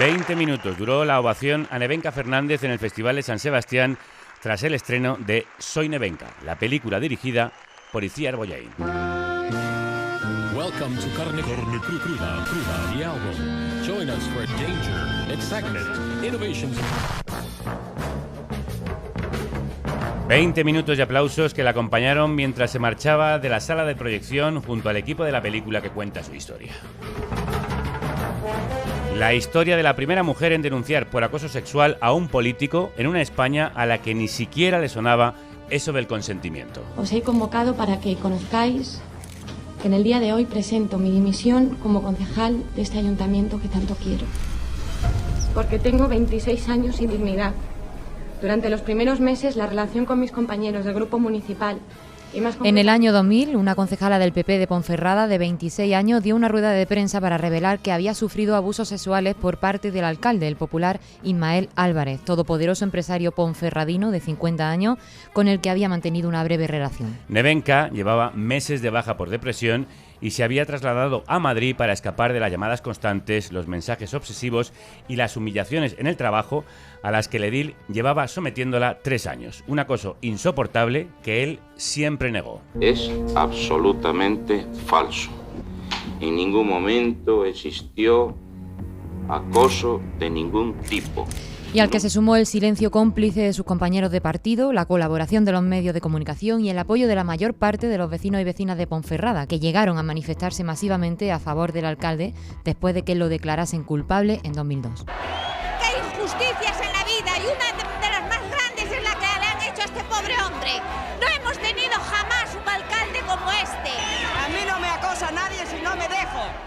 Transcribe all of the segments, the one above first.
20 minutos duró la ovación a Nevenka Fernández en el Festival de San Sebastián tras el estreno de Soy Nevenka, la película dirigida por Itziar Bollaín. Welcome to Carne Cruda, the album. Join us for danger, excitement, innovations. 20 minutos de aplausos que la acompañaron mientras se marchaba de la sala de proyección junto al equipo de la película que cuenta su historia. La historia de la primera mujer en denunciar por acoso sexual a un político en una España a la que ni siquiera le sonaba eso del consentimiento. Os he convocado para que conozcáis que en el día de hoy presento mi dimisión como concejal de este ayuntamiento que tanto quiero. Porque tengo 26 años sin dignidad. Durante los primeros meses, la relación con mis compañeros del grupo municipal y más En el año 2000, una concejala del PP de Ponferrada de 26 años dio una rueda de prensa para revelar que había sufrido abusos sexuales por parte del alcalde, el popular Ismael Álvarez, todopoderoso empresario ponferradino de 50 años, con el que había mantenido una breve relación. Nevenka llevaba meses de baja por depresión y se había trasladado a Madrid para escapar de las llamadas constantes, los mensajes obsesivos y las humillaciones en el trabajo a las que el edil llevaba sometiéndola 3 años. Un acoso insoportable que él siempre negó. Es absolutamente falso. En ningún momento existió acoso de ningún tipo. Y al que se sumó el silencio cómplice de sus compañeros de partido, la colaboración de los medios de comunicación y el apoyo de la mayor parte de los vecinos y vecinas de Ponferrada, que llegaron a manifestarse masivamente a favor del alcalde después de que lo declarasen culpable en 2002. Que hay injusticias en la vida y una de las más grandes es la que le han hecho a este pobre hombre. No hemos tenido jamás un alcalde como este. A mí no me acosa nadie si no me dejo.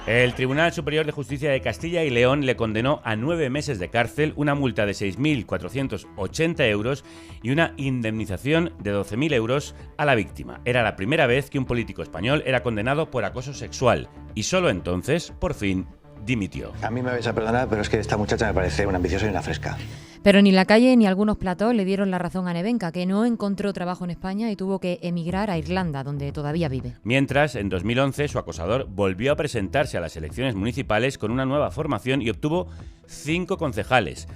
El Tribunal Superior de Justicia de Castilla y León le condenó a 9 meses de cárcel, una multa de 6.480 euros y una indemnización de 12.000 euros a la víctima. Era la primera vez que un político español era condenado por acoso sexual y solo entonces, por fin, dimitió. A mí me vais a perdonar, pero es que esta muchacha me parece una ambiciosa y una fresca. Pero ni la calle ni algunos platós le dieron la razón a Nevenka, que no encontró trabajo en España y tuvo que emigrar a Irlanda, donde todavía vive. Mientras, en 2011, su acosador volvió a presentarse a las elecciones municipales con una nueva formación y obtuvo 5 concejales.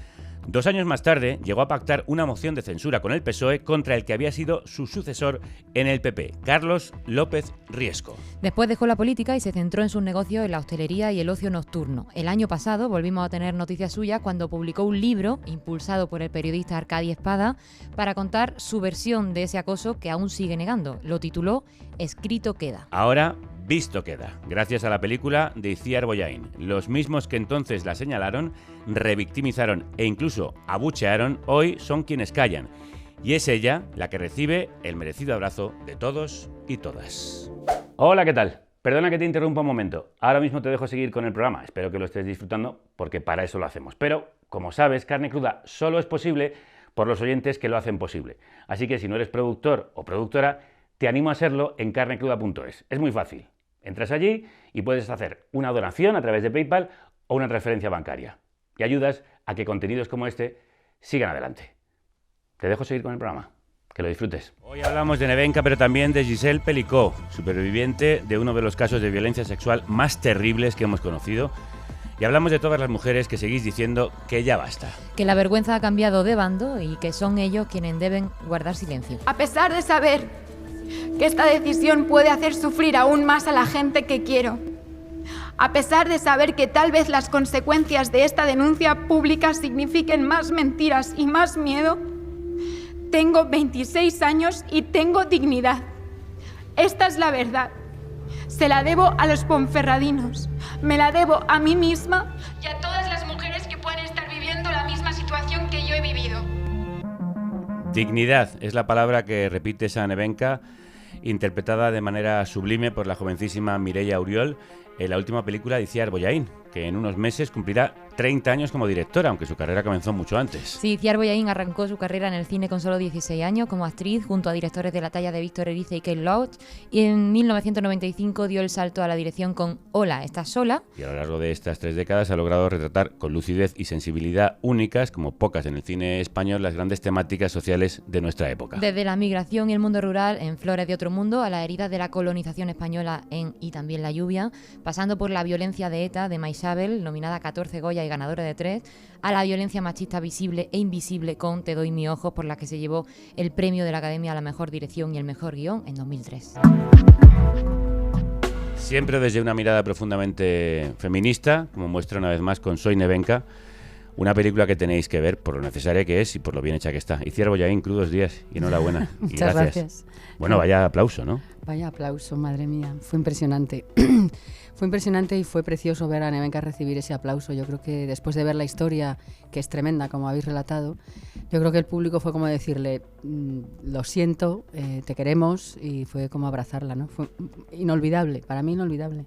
2 años más tarde, llegó a pactar una moción de censura con el PSOE contra el que había sido su sucesor en el PP, Carlos López Riesco. Después dejó la política y se centró en sus negocios en la hostelería y el ocio nocturno. El año pasado volvimos a tener noticias suyas cuando publicó un libro, impulsado por el periodista Arcadi Espada, para contar su versión de ese acoso que aún sigue negando. Lo tituló Escrito queda. Ahora, visto queda, gracias a la película de Itziar Bollaín. Los mismos que entonces la señalaron, revictimizaron e incluso abuchearon, hoy son quienes callan. Y es ella la que recibe el merecido abrazo de todos y todas. Hola, ¿qué tal? Perdona que te interrumpa un momento. Ahora mismo te dejo seguir con el programa. Espero que lo estés disfrutando porque para eso lo hacemos. Pero, como sabes, Carne Cruda solo es posible por los oyentes que lo hacen posible. Así que si no eres productor o productora, te animo a serlo en carnecruda.es. Es muy fácil. Entras allí y puedes hacer una donación a través de PayPal o una transferencia bancaria. Y ayudas a que contenidos como este sigan adelante. Te dejo seguir con el programa. Que lo disfrutes. Hoy hablamos de Nevenka, pero también de Giselle Pelicó, superviviente de uno de los casos de violencia sexual más terribles que hemos conocido. Y hablamos de todas las mujeres que seguís diciendo que ya basta. Que la vergüenza ha cambiado de bando y que son ellos quienes deben guardar silencio. A pesar de saber que esta decisión puede hacer sufrir aún más a la gente que quiero, a pesar de saber que tal vez las consecuencias de esta denuncia pública signifiquen más mentiras y más miedo, tengo 26 años y tengo dignidad. Esta es la verdad. Se la debo a los ponferradinos, me la debo a mí misma y a todas las mujeres que pueden estar viviendo la misma situación que yo he vivido. Dignidad es la palabra que repite esa Nevenka, interpretada de manera sublime por la jovencísima Mireia Auriol en la última película de Itziar Bollaín, que en unos meses cumplirá 30 años como directora, aunque su carrera comenzó mucho antes. Sí, Itziar Bollaín arrancó su carrera en el cine con solo 16 años como actriz junto a directores de la talla de Víctor Erice y Kate Loach, y en 1995 dio el salto a la dirección con Hola, ¿estás sola? Y a lo largo de estas 3 décadas ha logrado retratar con lucidez y sensibilidad únicas, como pocas en el cine español, las grandes temáticas sociales de nuestra época. Desde la migración y el mundo rural en Flores de otro mundo a las heridas de la colonización española en Y también la lluvia, pasando por la violencia de ETA, de My Chávez, nominada a 14 Goya y ganadora de 3, a la violencia machista visible e invisible con Te doy mis ojos, por la que se llevó el premio de la Academia a la mejor dirección y el mejor guión en 2003. Siempre desde una mirada profundamente feminista, como muestra una vez más con Soy Nevenka, una película que tenéis que ver por lo necesaria que es y por lo bien hecha que está. Itziar Bollaín, crudos días y enhorabuena. Y Muchas gracias. Bueno, vaya aplauso, ¿no? Vaya aplauso, madre mía. Fue impresionante. Fue impresionante y fue precioso ver a Nevenka recibir ese aplauso. Yo creo que después de ver la historia, que es tremenda, como habéis relatado, yo creo que el público fue como decirle, lo siento, te queremos, y fue como abrazarla, ¿no? Fue inolvidable, para mí inolvidable.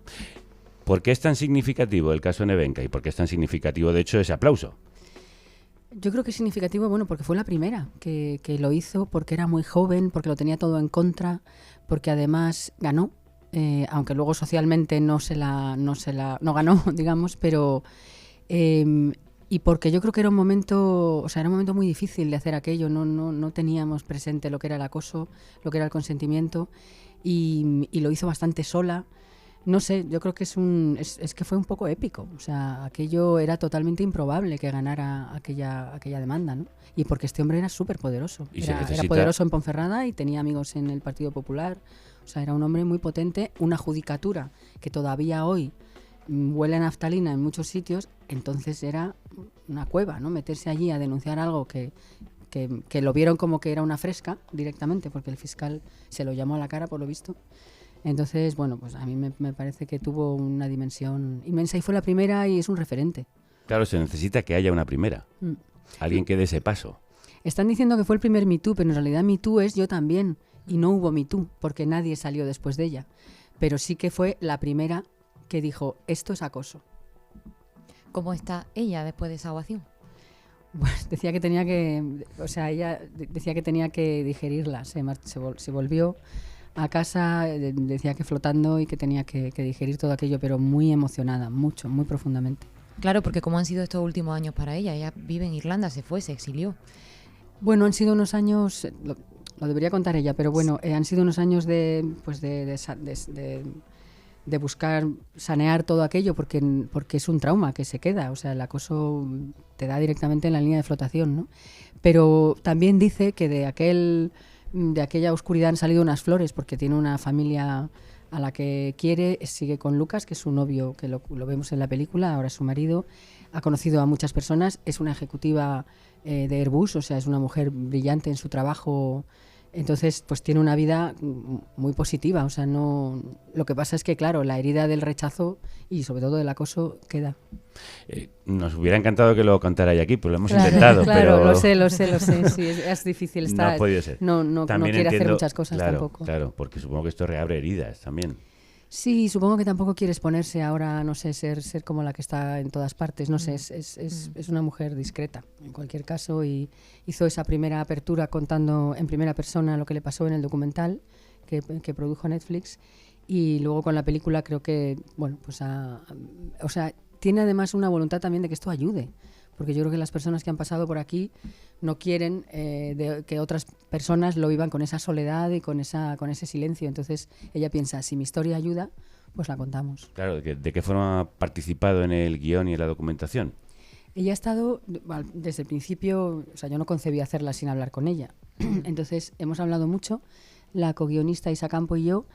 ¿Por qué es tan significativo el caso Nevenka y por qué es tan significativo, de hecho, ese aplauso? Yo creo que es significativo, bueno, porque fue la primera que lo hizo, porque era muy joven, porque lo tenía todo en contra, porque además ganó, aunque luego socialmente no ganó, digamos, pero y porque yo creo que era un momento muy difícil de hacer aquello, no teníamos presente lo que era el acoso, lo que era el consentimiento, y lo hizo bastante sola. No sé, yo creo que es que fue un poco épico. O sea, aquello era totalmente improbable que ganara aquella demanda, ¿no? Y porque este hombre era súper poderoso. Era poderoso en Ponferrada y tenía amigos en el Partido Popular. O sea, era un hombre muy potente, una judicatura que todavía hoy huele a naftalina en muchos sitios. Entonces era una cueva, ¿no? Meterse allí a denunciar algo que lo vieron como que era una fresca directamente, porque el fiscal se lo llamó a la cara, por lo visto. Entonces, bueno, pues a mí me parece que tuvo una dimensión inmensa y fue la primera y es un referente. Claro, se necesita que haya una primera. Alguien que dé ese paso. Están diciendo que fue el primer Me Too, pero en realidad Me Too es Yo también. Y no hubo Me Too, porque nadie salió después de ella. Pero sí que fue la primera que dijo, esto es acoso. ¿Cómo está ella después de esa ovación? Pues decía que tenía que... O sea, ella decía que tenía que digerirla. Se volvió a casa, decía que flotando y que tenía que digerir todo aquello, pero muy emocionada, mucho, muy profundamente. Claro, porque ¿cómo han sido estos últimos años para ella? Ella vive en Irlanda, se exilió. Bueno, han sido unos años, lo debería contar ella, pero bueno, han sido unos años de buscar sanear todo aquello, porque es un trauma que se queda, o sea, el acoso te da directamente en la línea de flotación, ¿no? Pero también dice que de aquella oscuridad han salido unas flores, porque tiene una familia a la que quiere, sigue con Lucas, que es su novio, que lo vemos en la película, ahora es su marido, ha conocido a muchas personas, es una ejecutiva de Airbus, o sea, es una mujer brillante en su trabajo, entonces pues tiene una vida muy positiva, o sea, no, lo que pasa es que claro, la herida del rechazo y sobre todo del acoso queda. Nos hubiera encantado que lo contarais aquí, pues lo hemos intentado. Claro, pero... lo sé, sí, es difícil estar. No ha podido ser. No quiere hacer muchas cosas tampoco. Claro, porque supongo que esto reabre heridas también. Sí, supongo que tampoco quiere exponerse ahora, no sé, ser como la que está en todas partes, no sé, es una mujer discreta, en cualquier caso, y hizo esa primera apertura contando en primera persona lo que le pasó en el documental que produjo Netflix, y luego con la película creo que, bueno, pues o sea, tiene además una voluntad también de que esto ayude, porque yo creo que las personas que han pasado por aquí no quieren que otras personas lo vivan con esa soledad y con ese silencio. Entonces ella piensa, si mi historia ayuda, pues la contamos. Claro, ¿de qué forma ha participado en el guión y en la documentación? Ella ha estado, desde el principio, o sea, yo no concebí hacerla sin hablar con ella. Entonces hemos hablado mucho, la co-guionista Isa Campo y yo,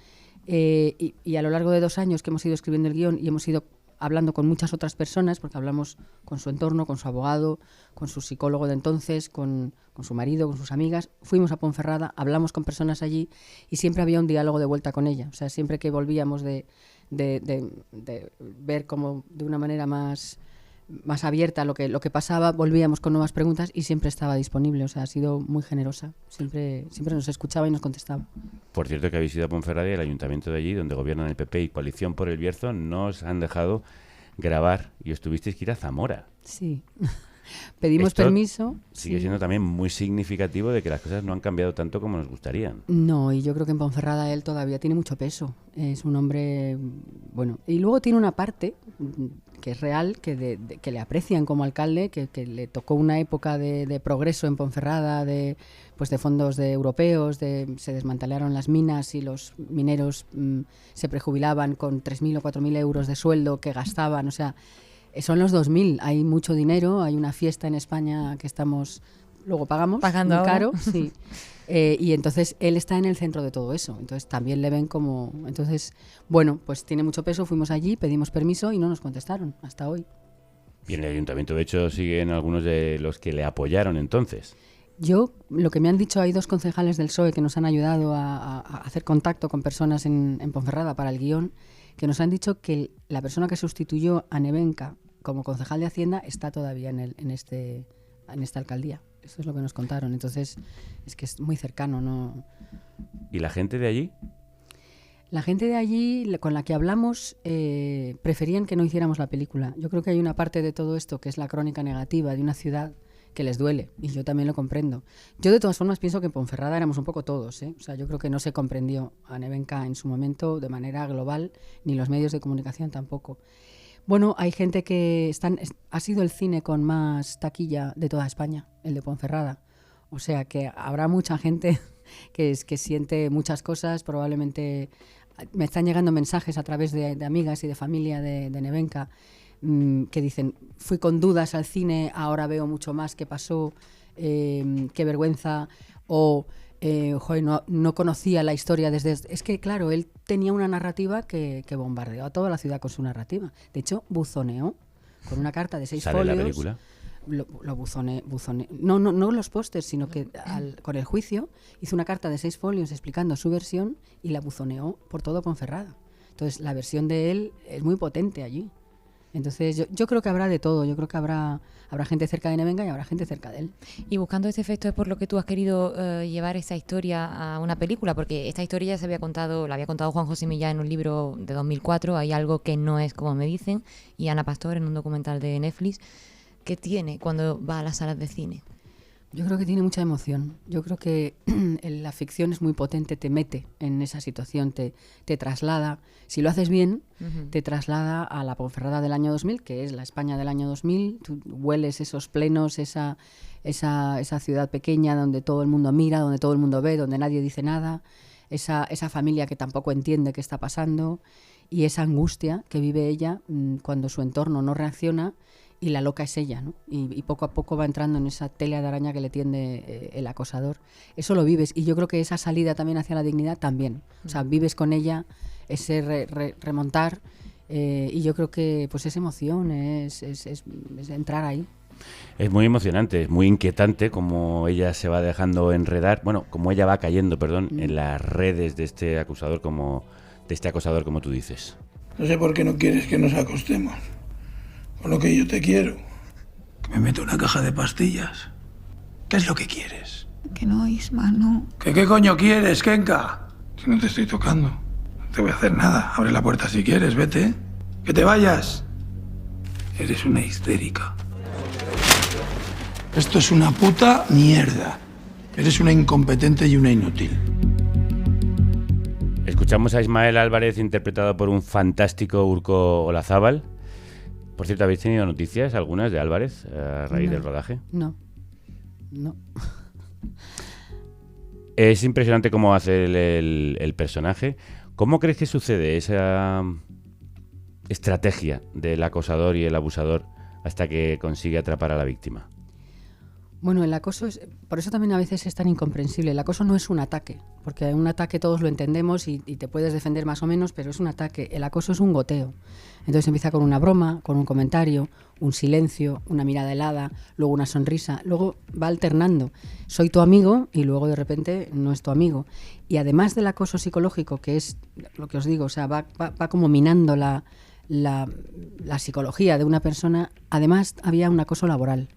y a lo largo de 2 años que hemos ido escribiendo el guión y hemos ido hablando con muchas otras personas, porque hablamos con su entorno, con su abogado, con su psicólogo de entonces, con su marido, con sus amigas. Fuimos a Ponferrada, hablamos con personas allí y siempre había un diálogo de vuelta con ella. O sea, siempre que volvíamos de ver como de una manera más abierta lo que pasaba, volvíamos con nuevas preguntas y siempre estaba disponible. O sea, ha sido muy generosa. Siempre nos escuchaba y nos contestaba. Por cierto, que habéis ido a Ponferrada y el ayuntamiento de allí, donde gobiernan el PP y Coalición por el Bierzo, no os han dejado grabar y os tuvisteis que ir a Zamora. Sí. Pedimos Esto permiso. Sigue siendo también muy significativo de que las cosas no han cambiado tanto como nos gustarían. No, y yo creo que en Ponferrada él todavía tiene mucho peso. Es un hombre, bueno, y luego tiene una parte que es real, que le aprecian como alcalde, que le tocó una época de progreso en Ponferrada, de fondos europeos, se desmantelaron las minas y los mineros se prejubilaban con 3.000 o 4.000 euros de sueldo que gastaban, o sea, Son los 2000, hay mucho dinero, hay una fiesta en España que luego pagamos, pagando muy caro, ahora. sí. Y entonces él está en el centro de todo eso, entonces también le ven como... Entonces, bueno, pues tiene mucho peso, fuimos allí, pedimos permiso y no nos contestaron hasta hoy. Y en el ayuntamiento, de hecho, siguen algunos de los que le apoyaron entonces. Lo que me han dicho, hay 2 concejales del PSOE que nos han ayudado a hacer contacto con personas en Ponferrada para el guión, que nos han dicho que la persona que sustituyó a Nevenka como concejal de Hacienda está todavía en esta alcaldía. Eso es lo que nos contaron. Entonces, es que es muy cercano, ¿no? ¿Y la gente de allí? La gente de allí, con la que hablamos, preferían que no hiciéramos la película. Yo creo que hay una parte de todo esto que es la crónica negativa de una ciudad que les duele, y yo también lo comprendo. Yo de todas formas pienso que en Ponferrada éramos un poco todos, ¿eh? O sea, yo creo que no se comprendió a Nevenka en su momento de manera global, ni los medios de comunicación tampoco. Bueno, hay gente que ha sido el cine con más taquilla de toda España, el de Ponferrada. O sea que habrá mucha gente que siente muchas cosas. Probablemente me están llegando mensajes a través de amigas y de familia de Nevenka que dicen, fui con dudas al cine, ahora veo mucho más qué pasó, qué vergüenza, o joder, no conocía la historia desde... Es que, claro, él tenía una narrativa que bombardeó a toda la ciudad con su narrativa. De hecho, buzoneó con una carta de 6 ¿Sale folios. en la película? Lo buzoneó. No los pósters, sino que con el juicio hizo una carta de 6 folios explicando su versión y la buzoneó por todo Ponferrada. Entonces, la versión de él es muy potente allí. Entonces yo creo que habrá de todo, yo creo que habrá gente cerca de Nevenka y habrá gente cerca de él. Y buscando este efecto es por lo que tú has querido llevar esta historia a una película, porque esta historia ya la había contado Juan José Millán en un libro de 2004, Hay algo que no es como me dicen, y Ana Pastor en un documental de Netflix. ¿Qué tiene cuando va a las salas de cine? Yo creo que tiene mucha emoción. Yo creo que la ficción es muy potente, te mete en esa situación, te traslada. Si lo haces bien, te traslada a la Ponferrada del año 2000, que es la España del año 2000. Tú hueles esos plenos, esa ciudad pequeña donde todo el mundo mira, donde todo el mundo ve, donde nadie dice nada. Esa familia que tampoco entiende qué está pasando y esa angustia que vive ella cuando su entorno no reacciona. Y la loca es ella, ¿no? Y poco a poco va entrando en esa tela de araña que le tiende el acosador. Eso lo vives. Y yo creo que esa salida también hacia la dignidad también. O sea, vives con ella ese remontar. Y yo creo que pues es emoción, es entrar ahí. Es muy emocionante, es muy inquietante como ella se va dejando enredar, como ella va cayendo, en las redes de este acosador como tú dices. No sé por qué no quieres que nos acostemos. Con lo que yo te quiero. Que me meto una caja de pastillas. ¿Qué es lo que quieres? Que no, Isma, no. ¿Qué coño quieres, Kenka? Si no te estoy tocando. No te voy a hacer nada. Abre la puerta si quieres, vete. ¡Que te vayas! Eres una histérica. Esto es una puta mierda. Eres una incompetente y una inútil. Escuchamos a Ismael Álvarez interpretado por un fantástico Urko Olazábal. Por cierto, ¿habéis tenido noticias algunas de Álvarez a raíz del rodaje? No. Es impresionante cómo hace el personaje. ¿Cómo crees que sucede esa estrategia del acosador y el abusador hasta que consigue atrapar a la víctima? Bueno, el acoso por eso también a veces es tan incomprensible. El acoso no es un ataque, porque un ataque todos lo entendemos y te puedes defender más o menos, pero es un ataque. El acoso es un goteo. Entonces empieza con una broma, con un comentario, un silencio, una mirada helada, luego una sonrisa, luego va alternando. Soy tu amigo y luego de repente no es tu amigo. Y además del acoso psicológico, que es lo que os digo, o sea, va como minando la psicología de una persona, además había un acoso laboral.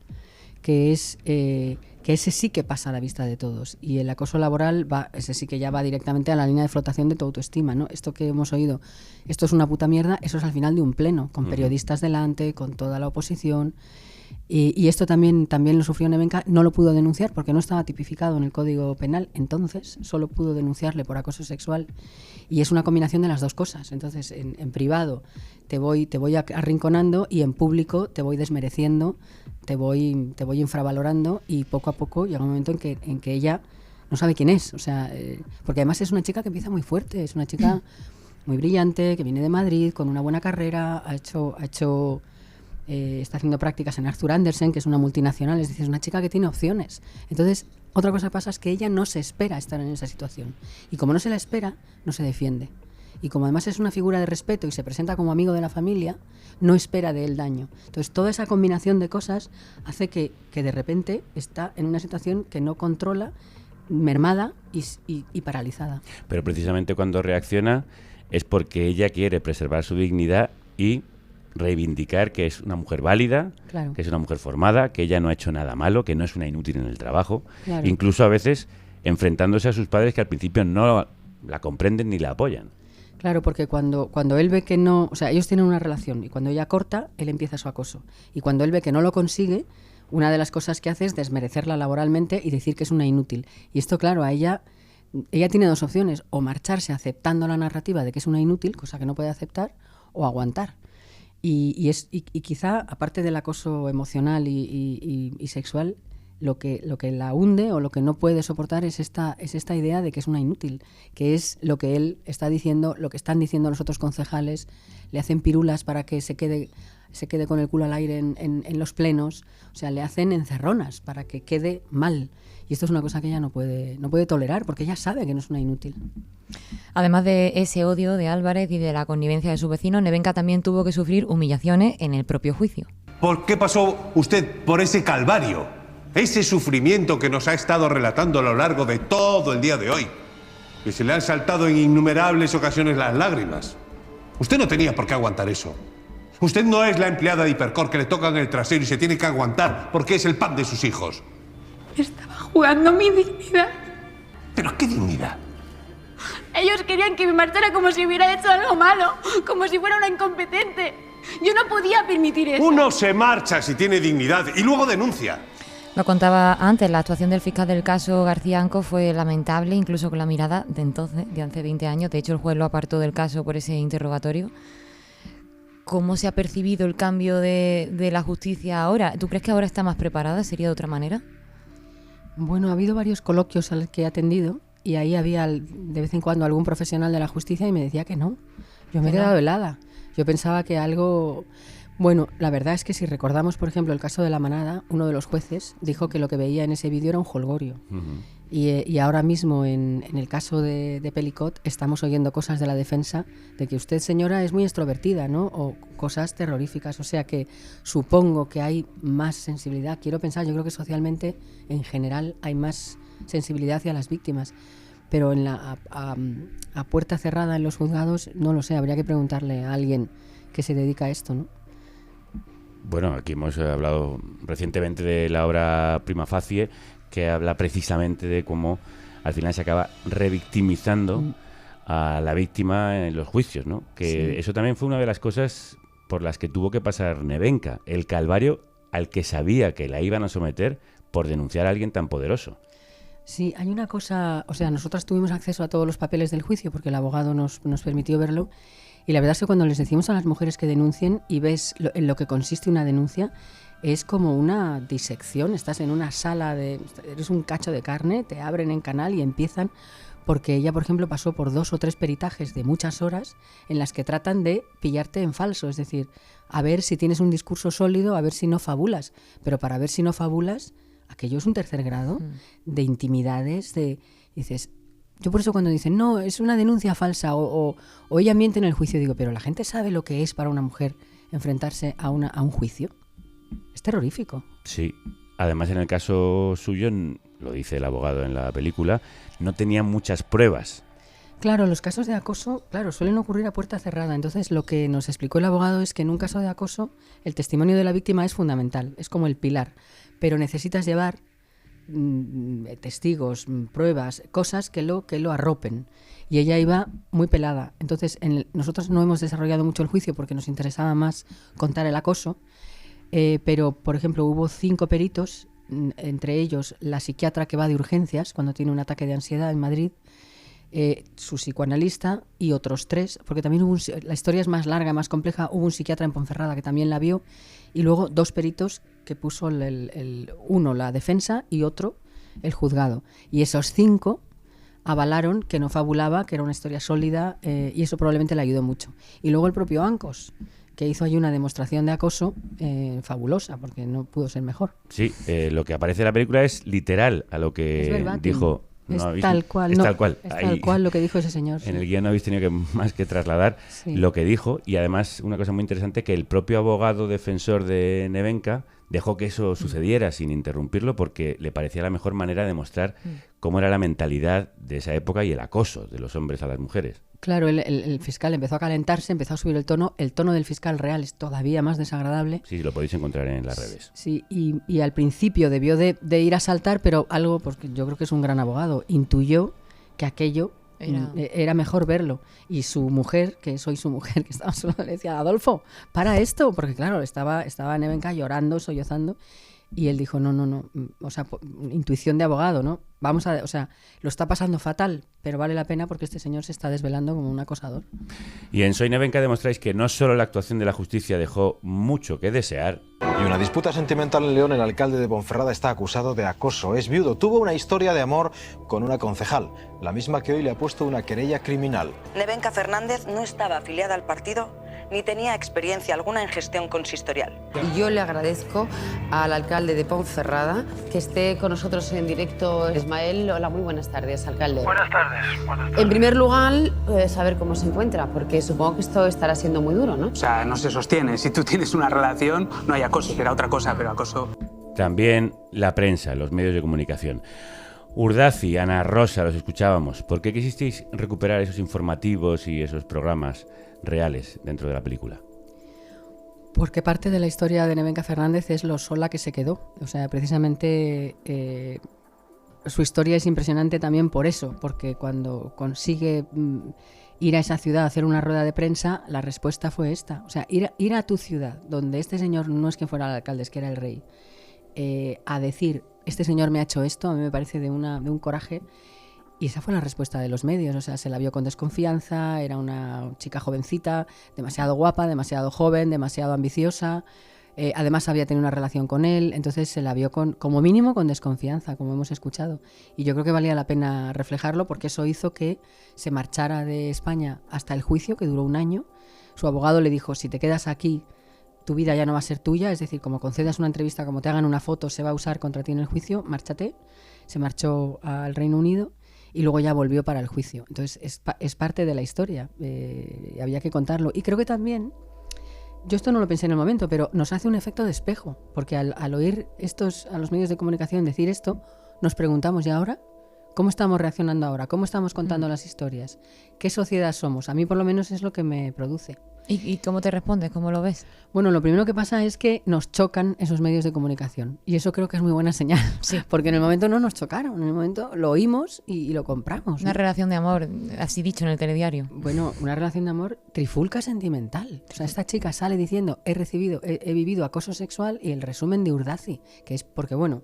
Que ese sí que pasa a la vista de todos. Y el acoso laboral, ese sí que ya va directamente a la línea de flotación de tu autoestima, ¿no? Esto que hemos oído, esto es una puta mierda, eso es al final de un pleno, con periodistas delante, con toda la oposición. Y esto también lo sufrió Nevenka, no lo pudo denunciar porque no estaba tipificado en el Código Penal, entonces solo pudo denunciarle por acoso sexual. Y es una combinación de las dos cosas. Entonces, en privado te voy arrinconando y en público te voy desmereciendo, te voy infravalorando y poco a poco llega un momento en que ella no sabe quién es. O sea, porque además es una chica que empieza muy fuerte, es una chica muy brillante, que viene de Madrid, con una buena carrera, ha hecho está haciendo prácticas en Arthur Andersen, que es una multinacional, es decir, es una chica que tiene opciones. Entonces, otra cosa que pasa es que ella no se espera estar en esa situación. Y como no se la espera, no se defiende. Y como además es una figura de respeto y se presenta como amigo de la familia, no espera de él daño. Entonces, toda esa combinación de cosas hace que de repente está en una situación que no controla, mermada y paralizada. Pero precisamente cuando reacciona es porque ella quiere preservar su dignidad y reivindicar que es una mujer válida, claro, que es una mujer formada, que ella no ha hecho nada malo, que no es una inútil en el trabajo, claro, incluso a veces enfrentándose a sus padres que al principio no la comprenden ni la apoyan. Claro, porque cuando él ve que no... O sea, ellos tienen una relación y cuando ella corta, él empieza su acoso. Y cuando él ve que no lo consigue, una de las cosas que hace es desmerecerla laboralmente y decir que es una inútil. Y esto, claro, a ella tiene dos opciones: o marcharse aceptando la narrativa de que es una inútil, cosa que no puede aceptar, o aguantar. Y quizá, aparte del acoso emocional y sexual, lo que la hunde o lo que no puede soportar es esta idea de que es una inútil, que es lo que él está diciendo, lo que están diciendo los otros concejales, le hacen pirulas para que se quede con el culo al aire en los plenos, o sea, le hacen encerronas para que quede mal. Y esto es una cosa que ella no puede tolerar, porque ella sabe que no es una inútil. Además de ese odio de Álvarez y de la connivencia de sus vecinos, Nevenka también tuvo que sufrir humillaciones en el propio juicio. ¿Por qué pasó usted por ese calvario? Ese sufrimiento que nos ha estado relatando a lo largo de todo el día de hoy. Que se le han saltado en innumerables ocasiones las lágrimas. Usted no tenía por qué aguantar eso. Usted no es la empleada de Hipercor que le tocan el trasero y se tiene que aguantar porque es el pan de sus hijos. Estaba jugando mi dignidad. ¿Pero qué dignidad? Ellos querían que me marchara como si hubiera hecho algo malo, como si fuera una incompetente. Yo no podía permitir eso. Uno se marcha si tiene dignidad y luego denuncia. Lo contaba antes, la actuación del fiscal del caso García Anco fue lamentable, incluso con la mirada de entonces, de hace 20 años. De hecho, el juez lo apartó del caso por ese interrogatorio. ¿Cómo se ha percibido el cambio de la justicia ahora? ¿Tú crees que ahora está más preparada? ¿Sería de otra manera? Bueno, ha habido varios coloquios a los que he atendido y ahí había de vez en cuando algún profesional de la justicia y me decía que no. Yo me he quedado helada. Yo pensaba que algo... Bueno, la verdad es que si recordamos, por ejemplo, el caso de La Manada, uno de los jueces dijo que lo que veía en ese vídeo era un jolgorio. Uh-huh. Y ahora mismo, en el caso de Pelicot, estamos oyendo cosas de la defensa de que usted, señora, es muy extrovertida, ¿no? O cosas terroríficas. O sea que supongo que hay más sensibilidad. Quiero pensar, yo creo que socialmente, en general, hay más sensibilidad hacia las víctimas. Pero a puerta cerrada en los juzgados, no lo sé, habría que preguntarle a alguien que se dedica a esto, ¿no? Bueno, aquí hemos hablado recientemente de la obra Prima Facie, que habla precisamente de cómo al final se acaba revictimizando a la víctima en los juicios, ¿no? Que sí. Eso también fue una de las cosas por las que tuvo que pasar Nevenka, el calvario al que sabía que la iban a someter por denunciar a alguien tan poderoso. Sí, hay una cosa, o sea, nosotras tuvimos acceso a todos los papeles del juicio porque el abogado nos permitió verlo. Y la verdad es que cuando les decimos a las mujeres que denuncien y ves en lo que consiste una denuncia, es como una disección. Estás en una sala, eres un cacho de carne, te abren en canal y empiezan, porque ella, por ejemplo, pasó por 2 o 3 peritajes de muchas horas en las que tratan de pillarte en falso, es decir, a ver si tienes un discurso sólido, a ver si no fabulas. Pero para ver si no fabulas, aquello es un tercer grado de intimidades, dices... Yo por eso cuando dicen, no, es una denuncia falsa o ella miente en el juicio, digo, pero la gente sabe lo que es para una mujer enfrentarse a un juicio. Es terrorífico. Sí, además en el caso suyo, lo dice el abogado en la película, no tenía muchas pruebas. Claro, los casos de acoso, claro, suelen ocurrir a puerta cerrada. Entonces lo que nos explicó el abogado es que en un caso de acoso el testimonio de la víctima es fundamental, es como el pilar, pero necesitas llevar testigos, pruebas, cosas que lo arropen. Y ella iba muy pelada. Entonces, nosotros no hemos desarrollado mucho el juicio porque nos interesaba más contar el acoso, pero, por ejemplo, hubo 5 peritos, entre ellos la psiquiatra que va de urgencias cuando tiene un ataque de ansiedad en Madrid, su psicoanalista y otros 3, porque también la historia es más larga, más compleja. Hubo un psiquiatra en Ponferrada que también la vio, y luego 2 peritos que puso uno la defensa y otro el juzgado. Y esos 5 avalaron que no fabulaba, que era una historia sólida, y eso probablemente le ayudó mucho. Y luego el propio Ancos, que hizo ahí una demostración de acoso fabulosa, porque no pudo ser mejor. Sí, lo que aparece en la película es literal a lo que dijo. Es tal cual, es tal cual. Es tal cual lo que dijo ese señor. En el guión no habéis tenido que más que trasladar lo que dijo, y además una cosa muy interesante, que el propio abogado defensor de Nevenka dejó que eso sucediera sin interrumpirlo, porque le parecía la mejor manera de mostrar cómo era la mentalidad de esa época y el acoso de los hombres a las mujeres. Claro, el fiscal empezó a calentarse, empezó a subir el tono del fiscal real es todavía más desagradable. Sí, lo podéis encontrar en las redes. Sí, y al principio debió de ir a saltar, pero algo, porque yo creo que es un gran abogado, intuyó que aquello era mejor verlo. Y su mujer, que soy su mujer, que estaba sola, le decía, Adolfo, para esto, porque claro, estaba Nevenka llorando, sollozando, y él dijo, no, o sea, intuición de abogado, ¿no? O sea, lo está pasando fatal, pero vale la pena porque este señor se está desvelando como un acosador. Y en Soy Nevenka demostráis que no solo la actuación de la justicia dejó mucho que desear. Y una disputa sentimental en León, el alcalde de Ponferrada está acusado de acoso. Es viudo, tuvo una historia de amor con una concejal, la misma que hoy le ha puesto una querella criminal. Nevenka Fernández no estaba afiliada al partido ni tenía experiencia alguna en gestión consistorial. Y yo le agradezco al alcalde de Ponferrada que esté con nosotros en directo. Ismael, hola, muy buenas tardes, alcalde. Buenas tardes. En primer lugar, saber cómo se encuentra, porque supongo que esto estará siendo muy duro, ¿no? O sea, no se sostiene. Si tú tienes una relación, no hay acoso, será otra cosa, pero acoso... También la prensa, los medios de comunicación. Urdaci, Ana Rosa, los escuchábamos. ¿Por qué quisisteis recuperar esos informativos y esos programas reales dentro de la película? Porque parte de la historia de Nevenka Fernández es lo sola que se quedó. O sea, precisamente su historia es impresionante también por eso, porque cuando consigue ir a esa ciudad a hacer una rueda de prensa, la respuesta fue esta. O sea, ir a tu ciudad, donde este señor no es que fuera el alcalde, es que era el rey, a decir, este señor me ha hecho esto, a mí me parece de un coraje. Y esa fue la respuesta de los medios, o sea, se la vio con desconfianza, era una chica jovencita, demasiado guapa, demasiado joven, demasiado ambiciosa, además había tenido una relación con él, entonces se la vio como mínimo con desconfianza, como hemos escuchado. Y yo creo que valía la pena reflejarlo porque eso hizo que se marchara de España hasta el juicio, que duró 1 año. Su abogado le dijo, si te quedas aquí, tu vida ya no va a ser tuya, es decir, como concedas una entrevista, como te hagan una foto, se va a usar contra ti en el juicio, márchate. Se marchó al Reino Unido. Y luego ya volvió para el juicio. Entonces es parte de la historia, y había que contarlo. Y creo que también, yo esto no lo pensé en el momento, pero nos hace un efecto de espejo, porque al oír a los medios de comunicación decir esto, nos preguntamos, ¿y ahora? ¿Cómo estamos reaccionando ahora? ¿Cómo estamos contando las historias? ¿Qué sociedad somos? A mí por lo menos es lo que me produce. ¿Y cómo te respondes? ¿Cómo lo ves? Bueno, lo primero que pasa es que nos chocan esos medios de comunicación. Y eso creo que es muy buena señal. Sí. Porque en el momento no nos chocaron. En el momento lo oímos y lo compramos. Una relación de amor, así dicho en el telediario. Bueno, una relación de amor trifulca sentimental. O sea, esta chica sale diciendo, he vivido acoso sexual, y el resumen de Urdaci, que es porque, bueno,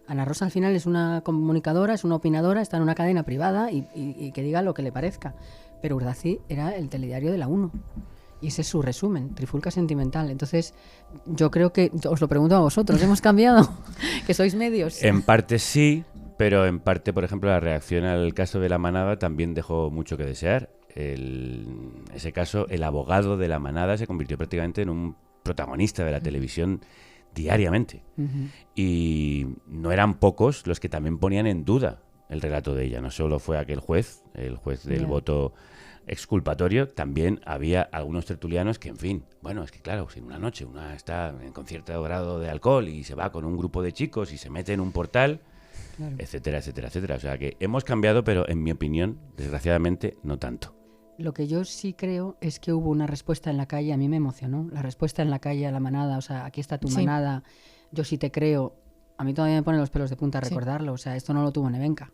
Ana Rosa al final es una comunicadora, es una opinadora, está en una cadena privada y que diga lo que le parezca. Pero Urdaci era el telediario de la 1. Y ese es su resumen, trifulca sentimental. Entonces, yo creo que, os lo pregunto a vosotros, ¿hemos cambiado? ¿Que sois medios? En parte sí, pero en parte, por ejemplo, la reacción al caso de La Manada también dejó mucho que desear. En ese caso, el abogado de La Manada se convirtió prácticamente en un protagonista de la televisión diariamente. Uh-huh. Y no eran pocos los que también ponían en duda el relato de ella. No solo fue aquel juez, el juez del voto exculpatorio, también había algunos tertulianos que, en fin, bueno, es que claro, si en una noche una está con cierto grado de alcohol y se va con un grupo de chicos y se mete en un portal, claro, etcétera, etcétera, etcétera. O sea que hemos cambiado, pero en mi opinión, desgraciadamente, no tanto. Lo que yo sí creo es que hubo una respuesta en la calle, a mí me emocionó, la respuesta en la calle a La Manada, o sea, aquí está tu manada, yo sí te creo, a mí todavía me ponen los pelos de punta recordarlo, o sea, esto no lo tuvo Nevenka.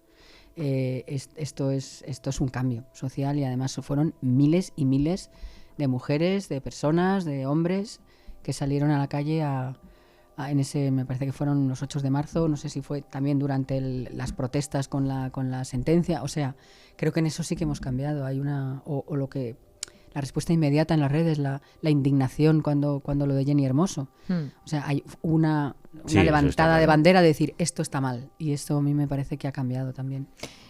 Esto es un cambio social y además fueron miles y miles de mujeres, de personas, de hombres que salieron a la calle en ese, me parece que fueron los 8 de marzo, no sé si fue también durante las protestas con la sentencia, o sea, creo que en eso sí que hemos cambiado, hay o lo que la respuesta inmediata en las redes, la indignación cuando lo de Jenny Hermoso. O sea, hay una levantada de bandera de decir esto está mal, y esto a mí me parece que ha cambiado también.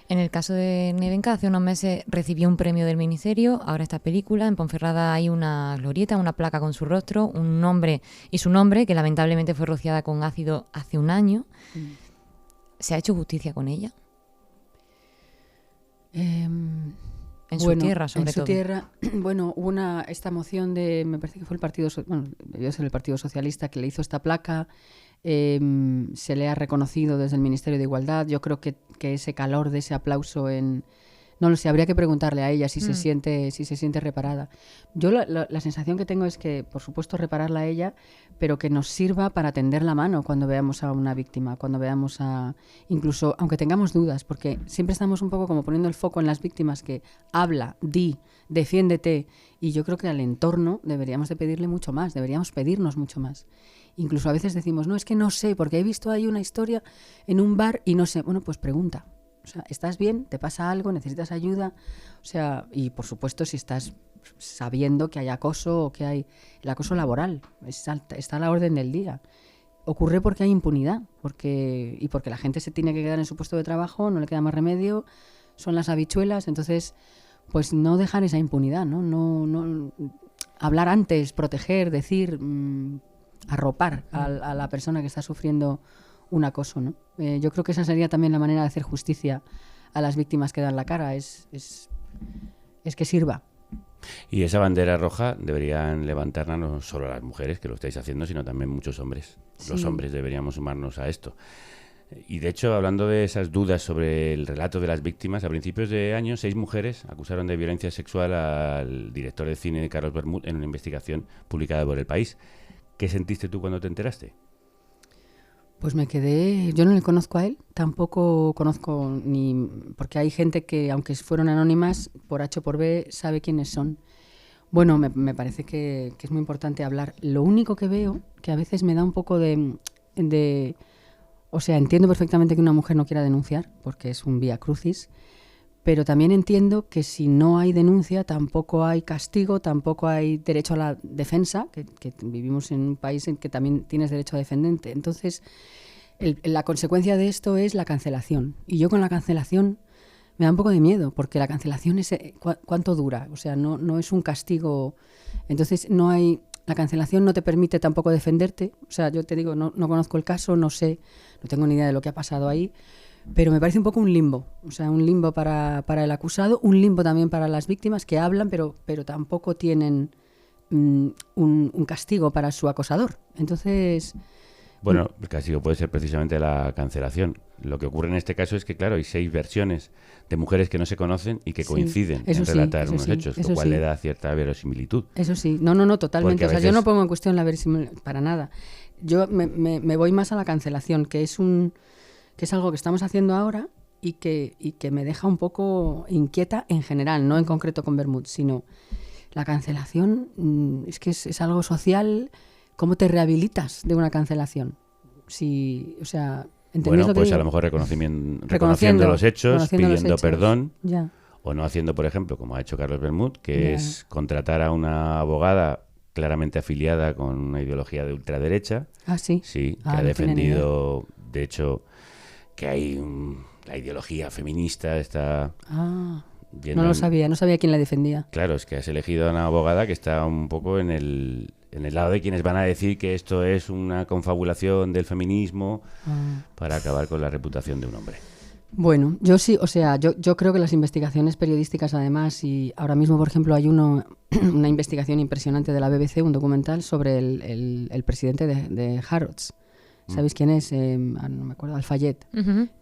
En el caso de Nevenka, hace unos meses recibió un premio del Ministerio. Ahora esta película, en Ponferrada hay una glorieta, una placa con su rostro, un nombre y su nombre, que lamentablemente fue rociada con ácido hace un año. ¿Se ha hecho justicia con ella? En su tierra, sobre todo. En su tierra, bueno, hubo esta moción de, me parece que fue debió ser el Partido Socialista que le hizo esta placa. Se le ha reconocido desde el Ministerio de Igualdad. Yo creo que ese calor de ese aplauso no lo sé, habría que preguntarle a ella si se siente reparada. Yo la sensación que tengo es que, por supuesto, repararla a ella, pero que nos sirva para tender la mano cuando veamos a una víctima, cuando veamos incluso, aunque tengamos dudas, porque siempre estamos un poco como poniendo el foco en las víctimas, que habla, defiéndete, y yo creo que al entorno deberíamos de pedirle mucho más, deberíamos pedirnos mucho más. Incluso a veces decimos, no, es que no sé, porque he visto ahí una historia en un bar y no sé. Bueno, pues pregunta. O sea, ¿estás bien? ¿Te pasa algo? ¿Necesitas ayuda? O sea, y por supuesto si estás sabiendo que hay acoso o que hay el acoso laboral, está a la orden del día. Ocurre porque hay impunidad, porque la gente se tiene que quedar en su puesto de trabajo, no le queda más remedio, son las habichuelas, entonces pues no dejar esa impunidad, no hablar antes, proteger, decir, arropar a la persona que está sufriendo un acoso, ¿no? Yo creo que esa sería también la manera de hacer justicia a las víctimas que dan la cara, es que sirva. Y esa bandera roja deberían levantarla no solo las mujeres, que lo estáis haciendo, sino también muchos hombres. Sí. Los hombres deberíamos sumarnos a esto. Y de hecho, hablando de esas dudas sobre el relato de las víctimas, a principios de año 6 mujeres acusaron de violencia sexual al director de cine Carlos Bermúdez en una investigación publicada por El País. ¿Qué sentiste tú cuando te enteraste? Pues me quedé, yo no le conozco a él, tampoco conozco porque hay gente que, aunque fueron anónimas, por H o por B, sabe quiénes son. Bueno, me parece que es muy importante hablar. Lo único que veo, que a veces me da un poco o sea, entiendo perfectamente que una mujer no quiera denunciar, porque es un vía crucis, pero también entiendo que si no hay denuncia, tampoco hay castigo, tampoco hay derecho a la defensa, que vivimos en un país en que también tienes derecho a defenderte. Entonces, la consecuencia de esto es la cancelación. Y yo con la cancelación me da un poco de miedo, porque la cancelación es ¿cuánto dura? O sea, no es un castigo. Entonces, la cancelación no te permite tampoco defenderte. O sea, yo te digo, no conozco el caso, no sé, no tengo ni idea de lo que ha pasado ahí. Pero me parece un poco un limbo, o sea, un limbo para el acusado, un limbo también para las víctimas que hablan, pero tampoco tienen un castigo para su acosador. Entonces... Bueno, el castigo puede ser precisamente la cancelación. Lo que ocurre en este caso es que, claro, hay 6 versiones de mujeres que no se conocen y que coinciden en relatar unos hechos, lo cual le da cierta verosimilitud. Eso sí, no, totalmente. O sea, yo no pongo en cuestión la verosimilitud para nada. Yo me voy más a la cancelación, que es algo que estamos haciendo ahora y que me deja un poco inquieta en general, no en concreto con Bermúdez, sino la cancelación es que es algo social. ¿Cómo te rehabilitas de una cancelación? O sea, ¿entendéis lo que digo? A lo mejor reconociendo los hechos, pidiendo perdón, o no haciendo, por ejemplo, como ha hecho Carlos Bermúdez, que es contratar a una abogada claramente afiliada con una ideología de ultraderecha. Ah, sí. Sí, que ha defendido, de hecho, que hay la ideología feminista está... No lo sabía, no sabía quién la defendía. Claro, es que has elegido a una abogada que está un poco en el lado de quienes van a decir que esto es una confabulación del feminismo para acabar con la reputación de un hombre. Bueno, yo sí, o sea, yo creo que las investigaciones periodísticas, además, y ahora mismo, por ejemplo, hay una investigación impresionante de la BBC, un documental sobre el presidente de Harrods. ¿Sabéis quién es? No me acuerdo, Al-Fayed,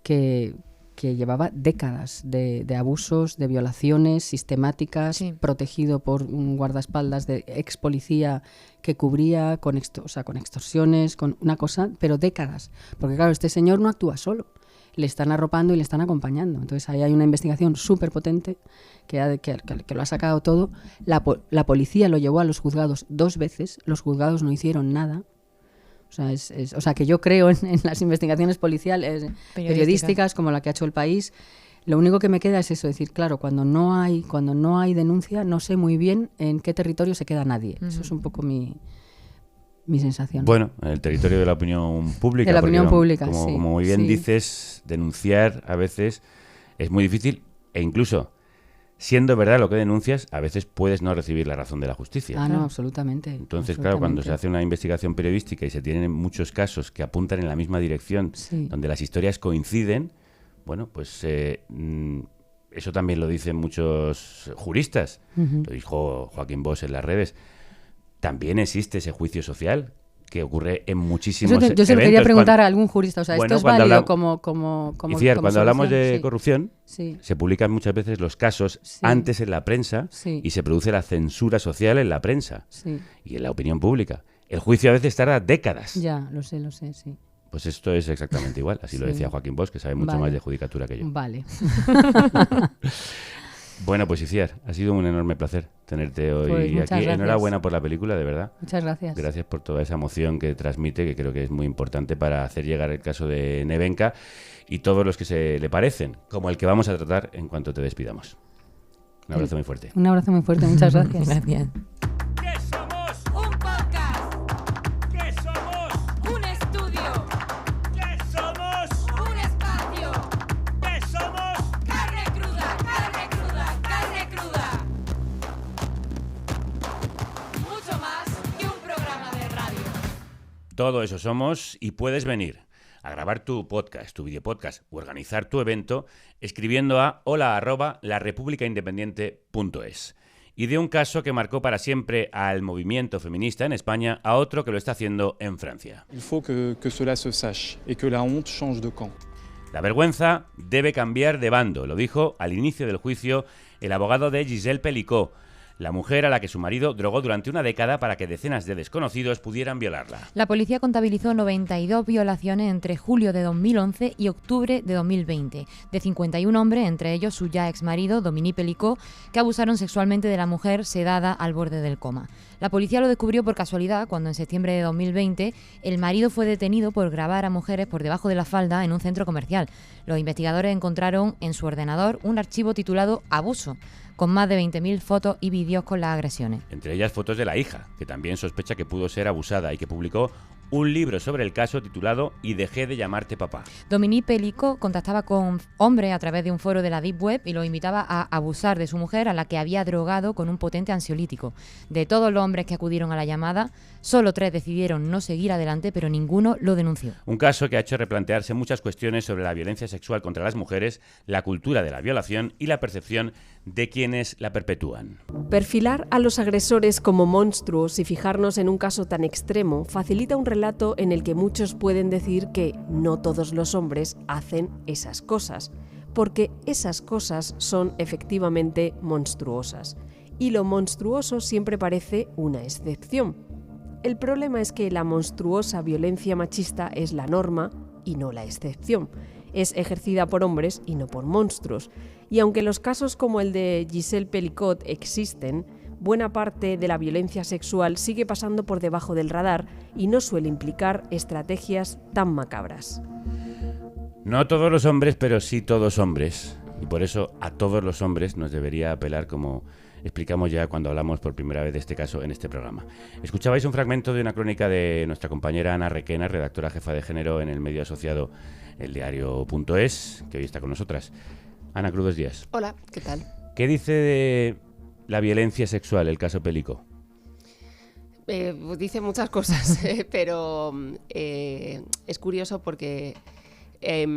que llevaba décadas de abusos, de violaciones sistemáticas, protegido por un guardaespaldas de ex policía que cubría con extorsiones, con una cosa, pero décadas. Porque claro, este señor no actúa solo, le están arropando y le están acompañando. Entonces ahí hay una investigación súper potente que lo ha sacado todo. La policía lo llevó a los juzgados 2 veces, los juzgados no hicieron nada. O sea, que yo creo en las investigaciones policiales, periodísticas, como la que ha hecho El País. Lo único que me queda es eso, decir, claro, cuando no hay denuncia, no sé muy bien en qué territorio se queda nadie. Eso es un poco mi sensación. Bueno, en el territorio de la opinión pública. De la opinión pública, como, sí. Como muy bien sí. dices, denunciar a veces es muy difícil e incluso, siendo verdad lo que denuncias, a veces puedes no recibir la razón de la justicia. No, absolutamente. Entonces, claro, cuando se hace una investigación periodística y se tienen muchos casos que apuntan en la misma dirección, donde las historias coinciden, bueno, pues eso también lo dicen muchos juristas. Lo dijo Joaquín Bosch en las redes. También existe ese juicio social que ocurre en muchísimos eventos. Yo se lo quería preguntar a algún jurista. O sea, ¿esto es válido como cuando hablamos de corrupción, sí. se publican muchas veces los casos antes en la prensa y se produce la censura social en la prensa y en la opinión pública. El juicio a veces tarda décadas. Ya, lo sé, sí. Pues esto es exactamente igual. Así lo decía Joaquín Bosch, que sabe mucho más de judicatura que yo. Vale. Bueno, pues Itziar, ha sido un enorme placer tenerte hoy pues aquí. Gracias. Enhorabuena por la película, de verdad. Muchas gracias. Gracias por toda esa emoción que transmite, que creo que es muy importante para hacer llegar el caso de Nevenka y todos los que se le parecen, como el que vamos a tratar en cuanto te despidamos. Un abrazo muy fuerte. Un abrazo muy fuerte, muchas gracias. Gracias. Todo eso somos y puedes venir a grabar tu podcast, tu videopodcast o organizar tu evento escribiendo a hola@larepublicaindependiente.es. Y de un caso que marcó para siempre al movimiento feminista en España a otro que lo está haciendo en Francia. Il faut que cela se sache et que la honte change de camp. La vergüenza debe cambiar de bando, lo dijo al inicio del juicio el abogado de Gisèle Pelicot, la mujer a la que su marido drogó durante una década para que decenas de desconocidos pudieran violarla. La policía contabilizó 92 violaciones entre julio de 2011 y octubre de 2020, de 51 hombres, entre ellos su ya exmarido, Dominique Pelicot, que abusaron sexualmente de la mujer sedada al borde del coma. La policía lo descubrió por casualidad cuando en septiembre de 2020 el marido fue detenido por grabar a mujeres por debajo de la falda en un centro comercial. Los investigadores encontraron en su ordenador un archivo titulado Abuso, con más de 20.000 fotos y vídeos con las agresiones. Entre ellas fotos de la hija, que también sospecha que pudo ser abusada y que publicó un libro sobre el caso titulado Y dejé de llamarte papá. Dominique Pelicot contactaba con hombres a través de un foro de la Deep Web y los invitaba a abusar de su mujer, a la que había drogado con un potente ansiolítico. De todos los hombres que acudieron a la llamada, solo 3 decidieron no seguir adelante, pero ninguno lo denunció. Un caso que ha hecho replantearse muchas cuestiones sobre la violencia sexual contra las mujeres, la cultura de la violación y la percepción de quienes la perpetúan. Perfilar a los agresores como monstruos y fijarnos en un caso tan extremo facilita un relato en el que muchos pueden decir que no todos los hombres hacen esas cosas, porque esas cosas son efectivamente monstruosas, y lo monstruoso siempre parece una excepción. El problema es que la monstruosa violencia machista es la norma y no la excepción. Es ejercida por hombres y no por monstruos. Y aunque los casos como el de Gisèle Pelicot existen, buena parte de la violencia sexual sigue pasando por debajo del radar y no suele implicar estrategias tan macabras. No todos los hombres, pero sí todos hombres. Y por eso a todos los hombres nos debería apelar, como explicamos ya cuando hablamos por primera vez de este caso en este programa. Escuchabais un fragmento de una crónica de nuestra compañera Ana Requena, redactora jefa de género en el medio asociado El Diario.es, que hoy está con nosotras. Ana, crudos días. Hola, ¿qué tal? ¿Qué dice de la violencia sexual el caso Pelicot? Dice muchas cosas, pero es curioso porque es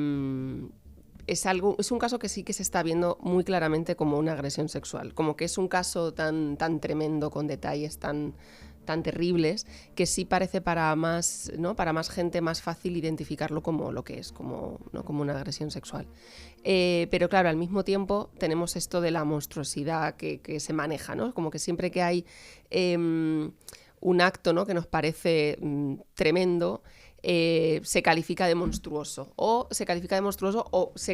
un caso que sí que se está viendo muy claramente como una agresión sexual, como que es un caso tan tremendo, con detalles tan terribles, que sí parece para más gente más fácil identificarlo como lo que es, como una agresión sexual. Pero claro, al mismo tiempo tenemos esto de la monstruosidad que se maneja, ¿no? Como que siempre que hay un acto, ¿no?, que nos parece tremendo, se califica de monstruoso, o se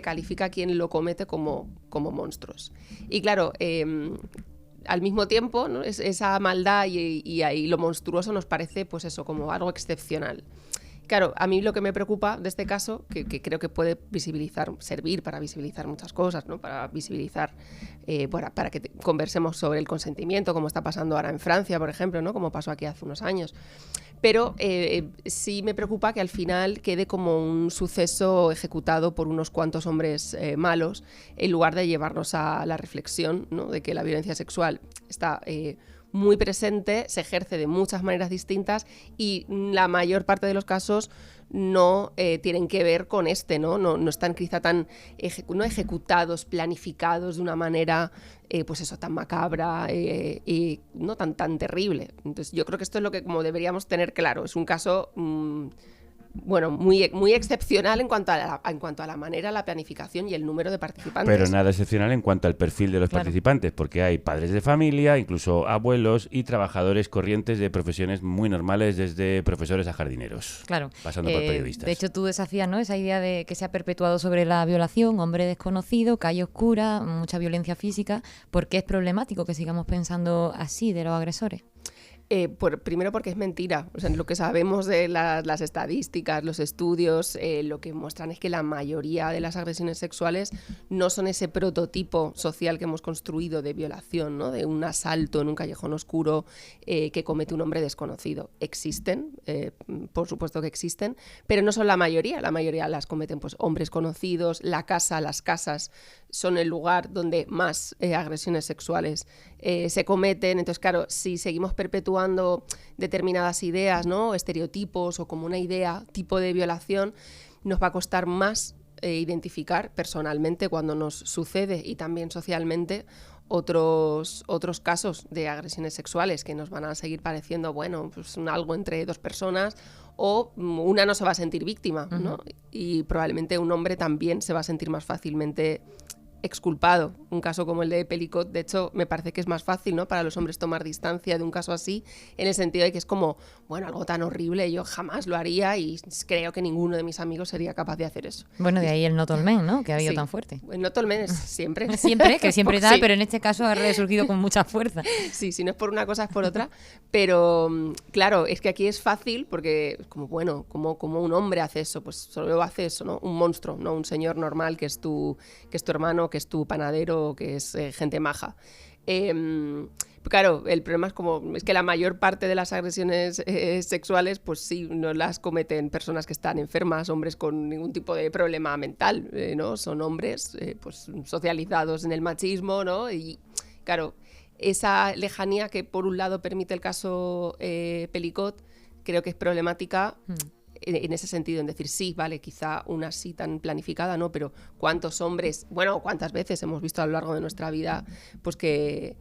califica a quien lo comete como monstruos. Y claro, al mismo tiempo, ¿no?, esa maldad y lo monstruoso nos parece, pues eso, como algo excepcional. Claro, a mí lo que me preocupa de este caso, que creo que puede servir para visibilizar muchas cosas, ¿no? Para visibilizar, para que conversemos sobre el consentimiento, como está pasando ahora en Francia, por ejemplo, ¿no? Como pasó aquí hace unos años. Pero sí me preocupa que al final quede como un suceso ejecutado por unos cuantos hombres malos, en lugar de llevarnos a la reflexión, ¿no? De que la violencia sexual está muy presente, se ejerce de muchas maneras distintas y la mayor parte de los casos no tienen que ver con no están quizá tan no ejecutados, planificados de una manera pues eso, tan macabra y no tan terrible. Entonces yo creo que esto es lo que como deberíamos tener claro, es un caso bueno, muy excepcional en cuanto a la manera, la planificación y el número de participantes. Pero nada excepcional en cuanto al perfil de los participantes, porque hay padres de familia, incluso abuelos y trabajadores corrientes de profesiones muy normales, desde profesores a jardineros, pasando por periodistas. De hecho, tú desafías, ¿no?, esa idea de que se ha perpetuado sobre la violación, hombre desconocido, calle oscura, mucha violencia física. ¿Por qué es problemático que sigamos pensando así de los agresores? Primero porque es mentira. O sea, lo que sabemos de las estadísticas, los estudios, lo que muestran es que la mayoría de las agresiones sexuales no son ese prototipo social que hemos construido de violación, ¿no? De un asalto en un callejón oscuro que comete un hombre desconocido. Existen, por supuesto que existen, pero no son la mayoría. La mayoría las cometen pues hombres conocidos. Las casas son el lugar donde más agresiones sexuales se cometen. Entonces, claro, si seguimos perpetuando determinadas ideas, ¿no?, estereotipos o como una idea tipo de violación, nos va a costar más identificar personalmente cuando nos sucede y también socialmente otros casos de agresiones sexuales que nos van a seguir pareciendo, bueno, pues algo entre dos personas, o una no se va a sentir víctima, ¿no? Y probablemente un hombre también se va a sentir más fácilmente exculpado. Un caso como el de Pelicot, de hecho, me parece que es más fácil, ¿no?, para los hombres tomar distancia de un caso así, en el sentido de que es como, bueno, algo tan horrible, yo jamás lo haría y creo que ninguno de mis amigos sería capaz de hacer eso. Bueno, de ahí el not all men, ¿no?, que ha habido tan fuerte. El not all men es siempre. Siempre, que siempre tal, sí. Pero en este caso ha resurgido con mucha fuerza. Sí, si no es por una cosa es por otra, pero claro, es que aquí es fácil porque, como bueno, como un hombre hace eso, pues solo hace eso, ¿no? Un monstruo, no un señor normal que es tu hermano, que es tu panadero, que es gente maja. Claro, el problema es que la mayor parte de las agresiones sexuales, pues sí, no las cometen personas que están enfermas, hombres con ningún tipo de problema mental, ¿no? Son hombres pues socializados en el machismo, ¿no? Y claro, esa lejanía que por un lado permite el caso Pelicot, creo que es problemática. En ese sentido, en decir, sí, vale, quizá una así tan planificada, ¿no? Pero ¿cuántos hombres, bueno, cuántas veces hemos visto a lo largo de nuestra vida, pues que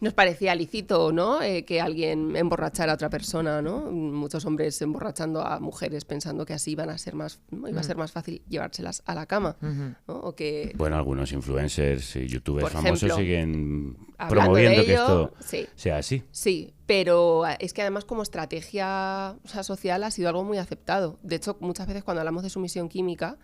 nos parecía lícito, ¿no? Que alguien emborrachara a otra persona, ¿no? Muchos hombres emborrachando a mujeres pensando que así iba a ser más fácil llevárselas a la cama, ¿no? O que, bueno, algunos influencers y youtubers por famosos ejemplo, siguen promoviendo que esto sea así. Sí, pero es que además como estrategia, o sea, social ha sido algo muy aceptado. De hecho, muchas veces cuando hablamos de sumisión química,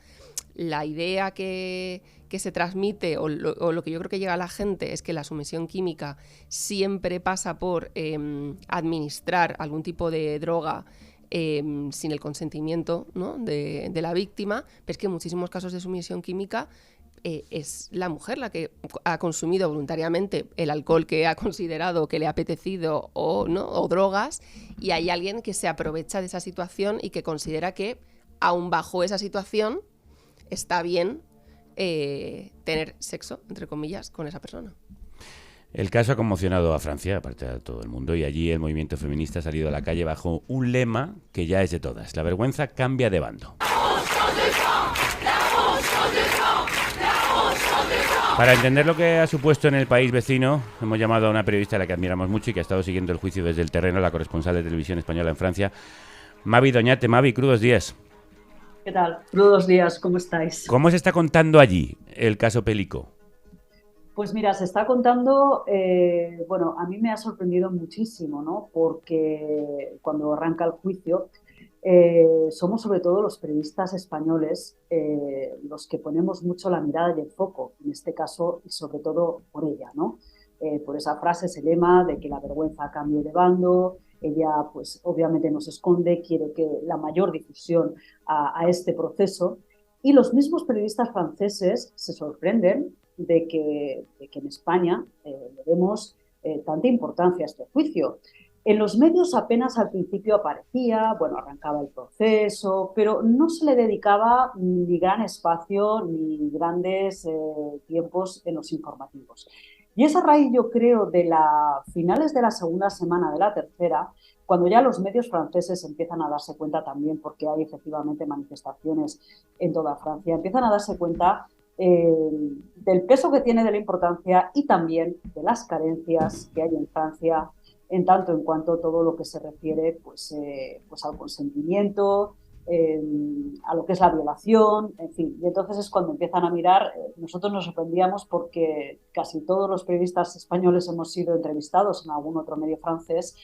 la idea que se transmite o lo que yo creo que llega a la gente es que la sumisión química siempre pasa por administrar algún tipo de droga sin el consentimiento, ¿no?, de la víctima, pero es que en muchísimos casos de sumisión química es la mujer la que ha consumido voluntariamente el alcohol que ha considerado que le ha apetecido o drogas, y hay alguien que se aprovecha de esa situación y que considera que aún bajo esa situación está bien tener sexo, entre comillas, con esa persona. El caso ha conmocionado a Francia, aparte de todo el mundo, y allí el movimiento feminista ha salido a la calle bajo un lema que ya es de todas: la vergüenza cambia de bando. Para entender lo que ha supuesto en el país vecino, hemos llamado a una periodista a la que admiramos mucho y que ha estado siguiendo el juicio desde el terreno, la corresponsal de Televisión Española en Francia, Mavi Doñate. Mavi, crudos días. ¿Qué tal? Crudos días, ¿cómo estáis? ¿Cómo se está contando allí el caso Pelicot? Pues mira, se está contando, bueno, a mí me ha sorprendido muchísimo, ¿no? Porque cuando arranca el juicio, somos sobre todo los periodistas españoles los que ponemos mucho la mirada y el foco, en este caso, y sobre todo por ella, ¿no? Por esa frase, ese lema de que la vergüenza cambie de bando, Ella, pues obviamente nos esconde, quiere que la mayor difusión a este proceso. Y los mismos periodistas franceses se sorprenden de que en España le demos tanta importancia a este juicio. En los medios apenas al principio aparecía, bueno, arrancaba el proceso, pero no se le dedicaba ni gran espacio ni grandes tiempos en los informativos. Y es a raíz, yo creo, de finales de la segunda semana de la tercera, cuando ya los medios franceses empiezan a darse cuenta también, porque hay efectivamente manifestaciones en toda Francia, empiezan a darse cuenta del peso que tiene, de la importancia y también de las carencias que hay en Francia en tanto en cuanto todo lo que se refiere pues al consentimiento, a lo que es la violación, en fin. Y entonces es cuando empiezan a mirar. Nosotros nos sorprendíamos porque casi todos los periodistas españoles hemos sido entrevistados en algún otro medio francés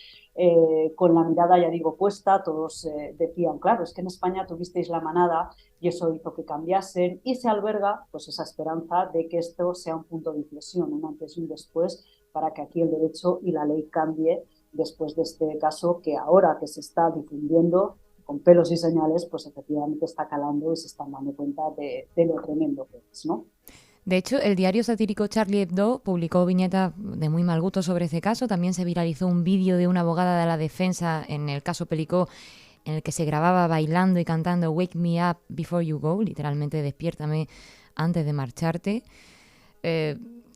con la mirada, ya digo, puesta. Todos decían, claro, es que en España tuvisteis la manada y eso hizo que cambiasen, y se alberga pues esa esperanza de que esto sea un punto de inflexión, un antes y un después, para que aquí el derecho y la ley cambie después de este caso que ahora que se está difundiendo con pelos y señales, pues efectivamente está calando y se están dando cuenta de lo tremendo que es, ¿no? De hecho, el diario satírico Charlie Hebdo publicó viñetas de muy mal gusto sobre este caso. También se viralizó un vídeo de una abogada de la defensa en el caso Pelicot, en el que se grababa bailando y cantando Wake Me Up Before You Go, literalmente despiértame antes de marcharte.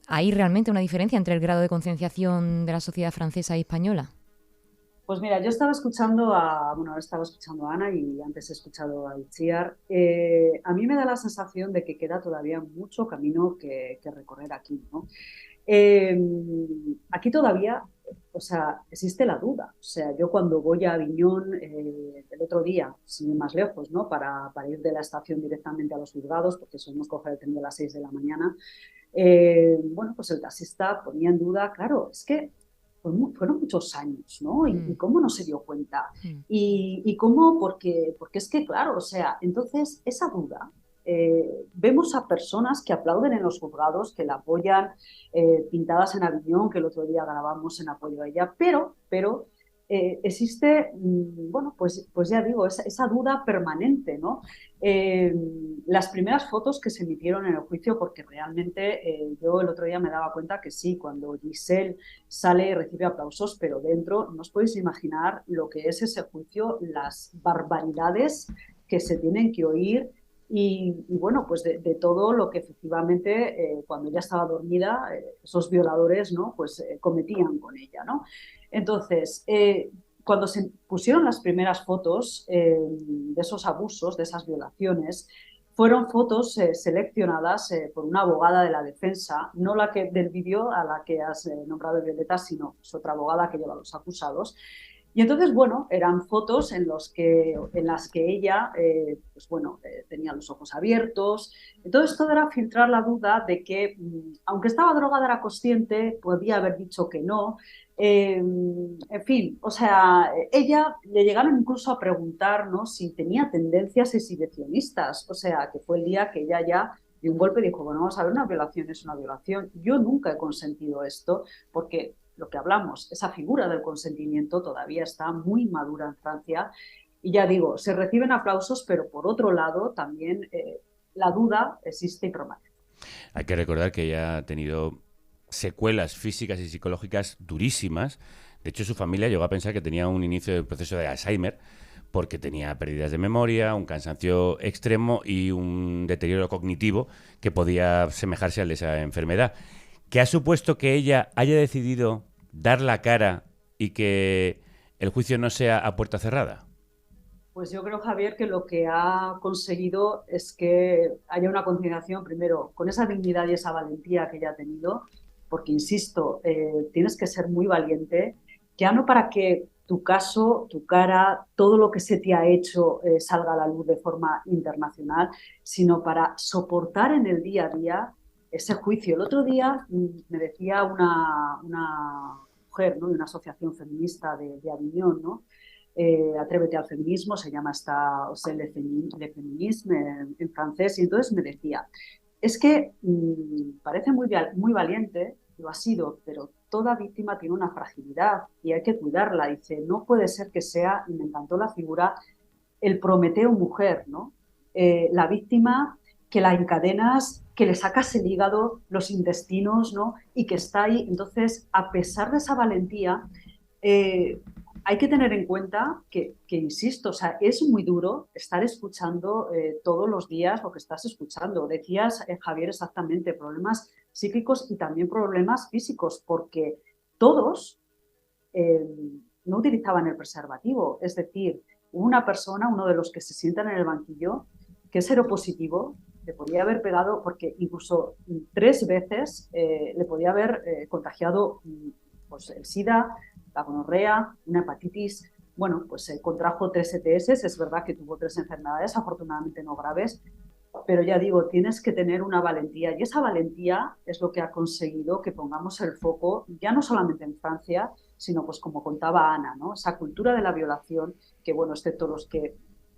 ¿Hay realmente una diferencia entre el grado de concienciación de la sociedad francesa y española? Pues mira, yo estaba escuchando a Ana y antes he escuchado a Itziar. A mí me da la sensación de que queda todavía mucho camino que recorrer aquí, ¿no? Aquí todavía, o sea, existe la duda. O sea, yo cuando voy a Aviñón el otro día, sin ir más lejos, ¿no? Para ir de la estación directamente a los juzgados, porque solemos coger el tren de las 6 de la mañana, bueno, pues el taxista ponía en duda, claro, es que fueron muchos años, ¿no? ¿Y cómo no se dio cuenta? ¿Y cómo? Porque es que, claro, o sea, entonces esa duda, vemos a personas que aplauden en los juzgados, que la apoyan, pintadas en Aviñón, que el otro día grabamos en apoyo a ella, pero existe, bueno, pues ya digo, esa duda permanente, ¿no? Las primeras fotos que se emitieron en el juicio, porque realmente yo el otro día me daba cuenta que sí, cuando Giselle sale y recibe aplausos, pero dentro no os podéis imaginar lo que es ese juicio, las barbaridades que se tienen que oír. Y bueno, pues de todo lo que efectivamente cuando ella estaba dormida, esos violadores, ¿no? Pues cometían con ella, ¿no? Entonces, cuando se pusieron las primeras fotos de esos abusos, de esas violaciones, fueron fotos seleccionadas por una abogada de la defensa, no la que del vídeo a la que has nombrado, Violeta, sino es otra abogada que lleva a los acusados. Y entonces, bueno, eran fotos en las que ella, pues bueno, tenía los ojos abiertos. Entonces, todo era filtrar la duda de que, aunque estaba drogada, era consciente, podía haber dicho que no. En fin, o sea, ella le llegaron incluso a preguntar, ¿no?, si tenía tendencias exhibicionistas. O sea, que fue el día que ella ya de un golpe dijo, bueno, vamos a ver, una violación es una violación. Yo nunca he consentido esto porque lo que hablamos, esa figura del consentimiento todavía está muy madura en Francia. Y ya digo, se reciben aplausos, pero por otro lado también la duda existe y permanece. Hay que recordar que ella ha tenido secuelas físicas y psicológicas durísimas. De hecho, su familia llegó a pensar que tenía un inicio del proceso de Alzheimer porque tenía pérdidas de memoria, un cansancio extremo y un deterioro cognitivo que podía asemejarse al de esa enfermedad. ¿Qué ha supuesto que ella haya decidido dar la cara y que el juicio no sea a puerta cerrada? Pues yo creo, Javier, que lo que ha conseguido es que haya una conciliación, primero, con esa dignidad y esa valentía que ella ha tenido, porque, insisto, tienes que ser muy valiente, ya no para que tu caso, tu cara, todo lo que se te ha hecho salga a la luz de forma internacional, sino para soportar en el día a día ese juicio. El otro día me decía una mujer, ¿no?, de una asociación feminista de Aviñón, ¿no? Atrévete al feminismo, se llama esta Le Feminisme en francés, y entonces me decía, es que parece muy valiente, lo ha sido, pero toda víctima tiene una fragilidad y hay que cuidarla. Dice, no puede ser que sea, y me encantó la figura, el Prometeo mujer, ¿no? La víctima que la encadenas, que le sacas el hígado, los intestinos, ¿no? Y que está ahí. Entonces, a pesar de esa valentía, hay que tener en cuenta que, insisto, o sea, es muy duro estar escuchando todos los días lo que estás escuchando. Decías, Javier, exactamente, problemas psíquicos y también problemas físicos, porque todos no utilizaban el preservativo. Es decir, una persona, uno de los que se sientan en el banquillo, que es seropositivo, le podía haber pegado, porque incluso 3 veces le podía haber contagiado pues, el SIDA, la gonorrea, una hepatitis. Bueno, pues contrajo 3 ETS, es verdad que tuvo 3 enfermedades, afortunadamente no graves, pero ya digo, tienes que tener una valentía, y esa valentía es lo que ha conseguido que pongamos el foco, ya no solamente en Francia, sino pues como contaba Ana, ¿no? Esa cultura de la violación, que bueno, excepto los que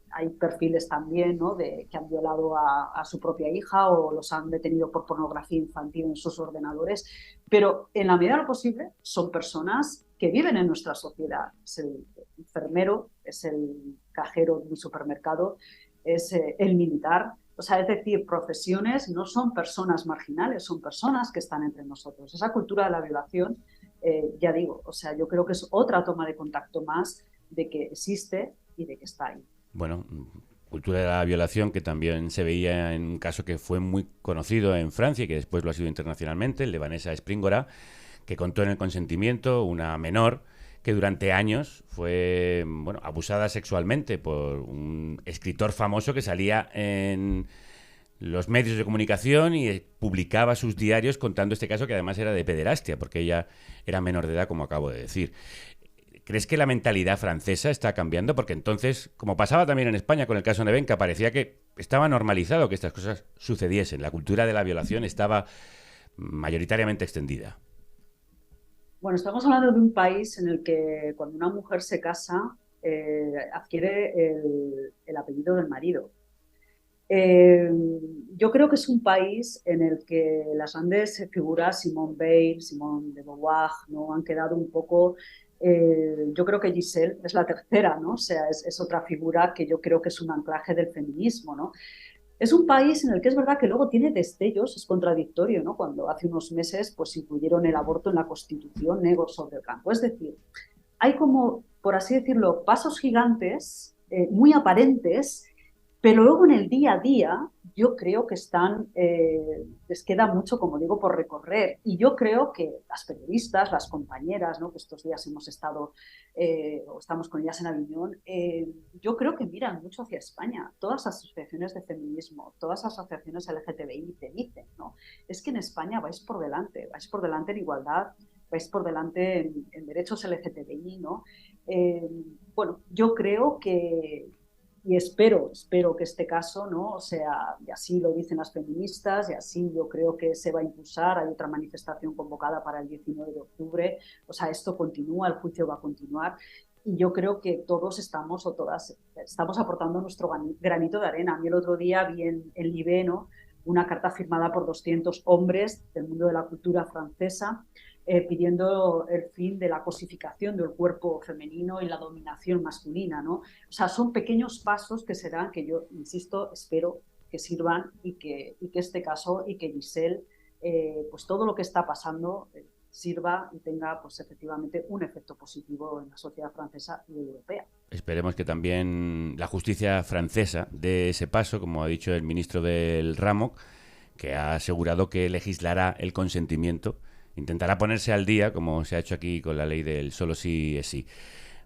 hay perfiles también, ¿no? Que han violado a su propia hija o los han detenido por pornografía infantil en sus ordenadores, pero en la medida de lo posible son personas que viven en nuestra sociedad. Es el enfermero, es el cajero de un supermercado, es el militar. O sea, es decir, profesiones no son personas marginales, son personas que están entre nosotros. Esa cultura de la violación, ya digo, o sea, yo creo que es otra toma de contacto más de que existe y de que está ahí. Bueno, cultura de la violación que también se veía en un caso que fue muy conocido en Francia y que después lo ha sido internacionalmente, el de Vanessa Springora, que contó en el consentimiento una menor que durante años fue abusada sexualmente por un escritor famoso que salía en los medios de comunicación y publicaba sus diarios contando este caso, que además era de pederastia, porque ella era menor de edad, como acabo de decir. ¿Crees que la mentalidad francesa está cambiando? Porque entonces, como pasaba también en España con el caso Nevenka, parecía que estaba normalizado que estas cosas sucediesen. La cultura de la violación estaba mayoritariamente extendida. Bueno, estamos hablando de un país en el que cuando una mujer se casa adquiere el apellido del marido. Yo creo que es un país en el que las grandes figuras, Simone Weil, Simone de Beauvoir, ¿no? Han quedado un poco... yo creo que Giselle es la tercera, ¿no? O sea, es otra figura que yo creo que es un anclaje del feminismo, ¿no? Es un país en el que es verdad que luego tiene destellos, es contradictorio, ¿no? Cuando hace unos meses pues incluyeron el aborto en la Constitución, negro sobre blanco. Es decir, hay como, por así decirlo, pasos gigantes, muy aparentes, pero luego en el día a día yo creo que les queda mucho, como digo, por recorrer. Y yo creo que las periodistas, las compañeras, ¿no? Que estos días hemos estado, o estamos con ellas en Aviñón, yo creo que miran mucho hacia España. Todas las asociaciones de feminismo, todas las asociaciones LGTBI te dicen, ¿no? Es que en España vais por delante en igualdad, vais por delante en derechos LGTBI, ¿no? Bueno, yo creo que... Y espero que este caso, ¿no? O sea, y así lo dicen las feministas, y así yo creo que se va a impulsar. Hay otra manifestación convocada para el 19 de octubre. O sea, esto continúa, el juicio va a continuar. Y yo creo que todos estamos, o todas, estamos aportando nuestro granito de arena. A mí el otro día vi en Libé, ¿no? Una carta firmada por 200 hombres del mundo de la cultura francesa, pidiendo el fin de la cosificación del cuerpo femenino y la dominación masculina, ¿no? O sea, son pequeños pasos que serán, que yo, insisto, espero que sirvan y que este caso y que Giselle, pues todo lo que está pasando sirva y tenga, pues efectivamente, un efecto positivo en la sociedad francesa y europea. Esperemos que también la justicia francesa dé ese paso, como ha dicho el ministro del ramo, que ha asegurado que legislará el consentimiento. Intentará ponerse al día, como se ha hecho aquí con la ley del solo sí es sí.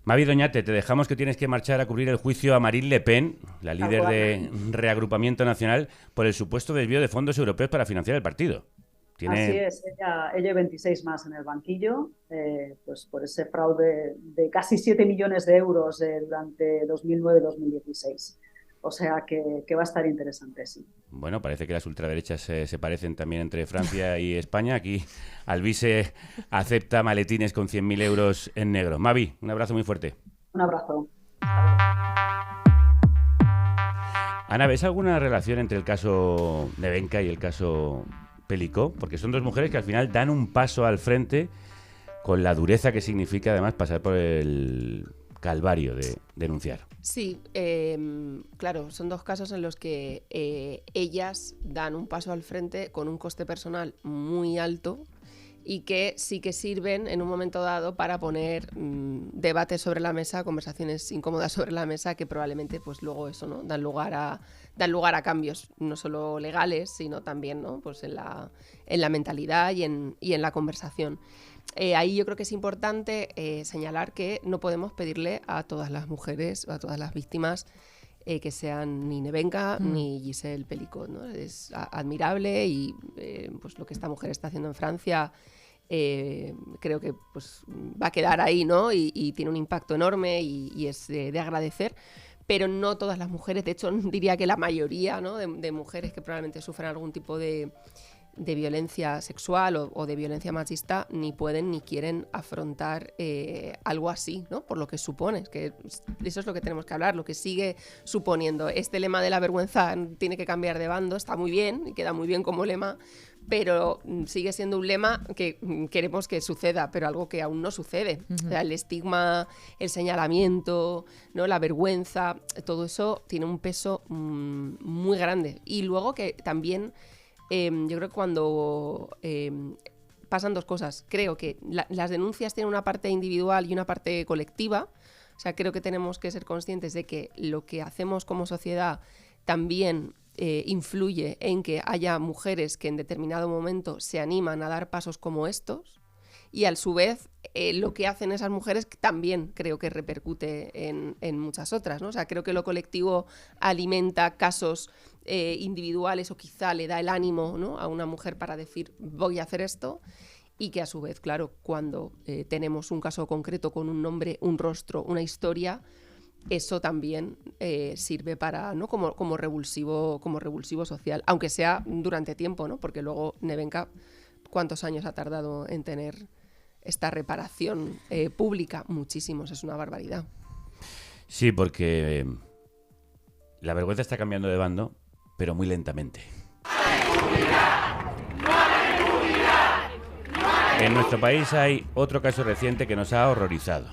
Mavi Doñate, te dejamos que tienes que marchar a cubrir el juicio a Marine Le Pen, la líder de Reagrupamiento Nacional, por el supuesto desvío de fondos europeos para financiar el partido. Así es, ella y 26 más en el banquillo, pues por ese fraude de casi 7 millones de euros durante 2009-2016. O sea que va a estar interesante, sí. Bueno, parece que las ultraderechas se parecen también entre Francia y España. Aquí Alvise acepta maletines con 100.000 euros en negro. Mavi, un abrazo muy fuerte. Un abrazo. Ana, ¿ves alguna relación entre el caso Nevenka y el caso Pelicó? Porque son dos mujeres que al final dan un paso al frente con la dureza que significa además pasar por el calvario de denunciar. Sí, claro, son dos casos en los que ellas dan un paso al frente con un coste personal muy alto y que sí que sirven en un momento dado para poner debates sobre la mesa, conversaciones incómodas sobre la mesa, que probablemente pues luego eso, ¿no? dan lugar a cambios, no solo legales, sino también, ¿no? Pues en la mentalidad y en la conversación. Ahí yo creo que es importante señalar que no podemos pedirle a todas las mujeres o a todas las víctimas que sean ni Nevenka ni Giselle Pelicot, ¿no? Es admirable y pues lo que esta mujer está haciendo en Francia creo que pues va a quedar ahí, ¿no? Y tiene un impacto enorme y es de agradecer. Pero no todas las mujeres, de hecho diría que la mayoría, ¿no? de mujeres que probablemente sufren algún tipo de violencia sexual o de violencia machista ni pueden ni quieren afrontar algo así, ¿no? Por lo que supone, que eso es lo que tenemos que hablar, lo que sigue suponiendo. Este lema de la vergüenza tiene que cambiar de bando, está muy bien y queda muy bien como lema, pero sigue siendo un lema que queremos que suceda, pero algo que aún no sucede. O sea, el estigma, el señalamiento, ¿no? La vergüenza, todo eso tiene un peso muy grande. Y luego que también yo creo que cuando pasan dos cosas. Creo que las denuncias tienen una parte individual y una parte colectiva. O sea, creo que tenemos que ser conscientes de que lo que hacemos como sociedad también influye en que haya mujeres que en determinado momento se animan a dar pasos como estos. Y a su vez, lo que hacen esas mujeres también creo que repercute en muchas otras, ¿no? O sea, creo que lo colectivo alimenta casos individuales o quizá le da el ánimo, ¿no? a una mujer para decir voy a hacer esto, y que a su vez, claro, cuando tenemos un caso concreto con un nombre, un rostro, una historia, eso también sirve para, ¿no? como revulsivo social, aunque sea durante tiempo, ¿no? Porque luego Nevenka, ¿cuántos años ha tardado en tener esta reparación pública? Muchísimos, es una barbaridad. Sí, porque la vergüenza está cambiando de bando, pero muy lentamente. En nuestro país hay otro caso reciente que nos ha horrorizado.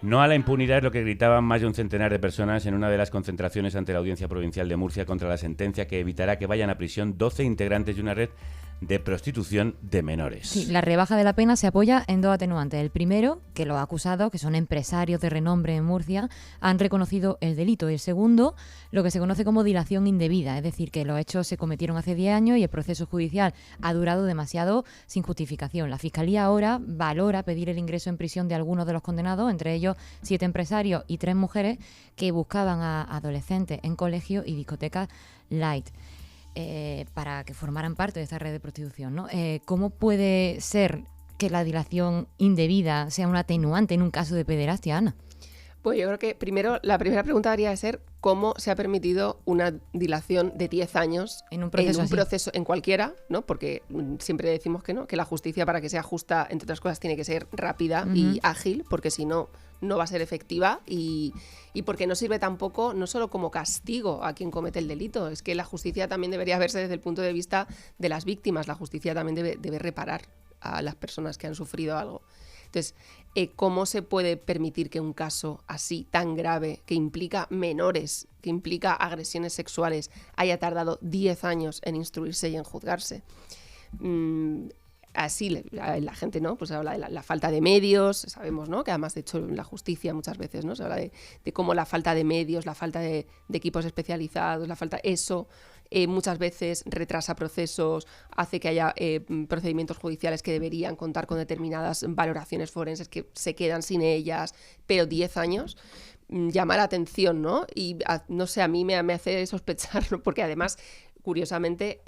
No a la impunidad es lo que gritaban más de un centenar de personas en una de las concentraciones ante la Audiencia Provincial de Murcia contra la sentencia que evitará que vayan a prisión 12 integrantes de una red de prostitución de menores. Sí, la rebaja de la pena se apoya en dos atenuantes. El primero, que los acusados, que son empresarios de renombre en Murcia, han reconocido el delito. Y el segundo, lo que se conoce como dilación indebida, es decir, que los hechos se cometieron hace 10 años y el proceso judicial ha durado demasiado sin justificación. La Fiscalía ahora valora pedir el ingreso en prisión de algunos de los condenados, entre ellos 7 empresarios y 3 mujeres que buscaban a adolescentes en colegios y discotecas light. Para que formaran parte de esta red de prostitución, ¿no? ¿Cómo puede ser que la dilación indebida sea un atenuante en un caso de pederastia, Ana? Pues yo creo que primero, la primera pregunta debería ser cómo se ha permitido una dilación de 10 años en un proceso en cualquiera, ¿no? Porque siempre decimos que no, que la justicia, para que sea justa, entre otras cosas, tiene que ser rápida y ágil, porque si no, no va a ser efectiva, y porque no sirve tampoco, no solo como castigo a quien comete el delito, es que la justicia también debería verse desde el punto de vista de las víctimas. La justicia también debe reparar a las personas que han sufrido algo. Entonces, ¿cómo se puede permitir que un caso así, tan grave, que implica menores, que implica agresiones sexuales, haya tardado 10 años en instruirse y en juzgarse? Así la gente, ¿no? Pues habla de la falta de medios, sabemos, ¿no? Que además, de hecho, en la justicia muchas veces, ¿no? Se habla de cómo la falta de medios, la falta de equipos especializados, eso muchas veces retrasa procesos, hace que haya procedimientos judiciales que deberían contar con determinadas valoraciones forenses que se quedan sin ellas, pero 10 años llama la atención, ¿no? Y no sé, a mí me hace sospechar, ¿no? Porque además, curiosamente,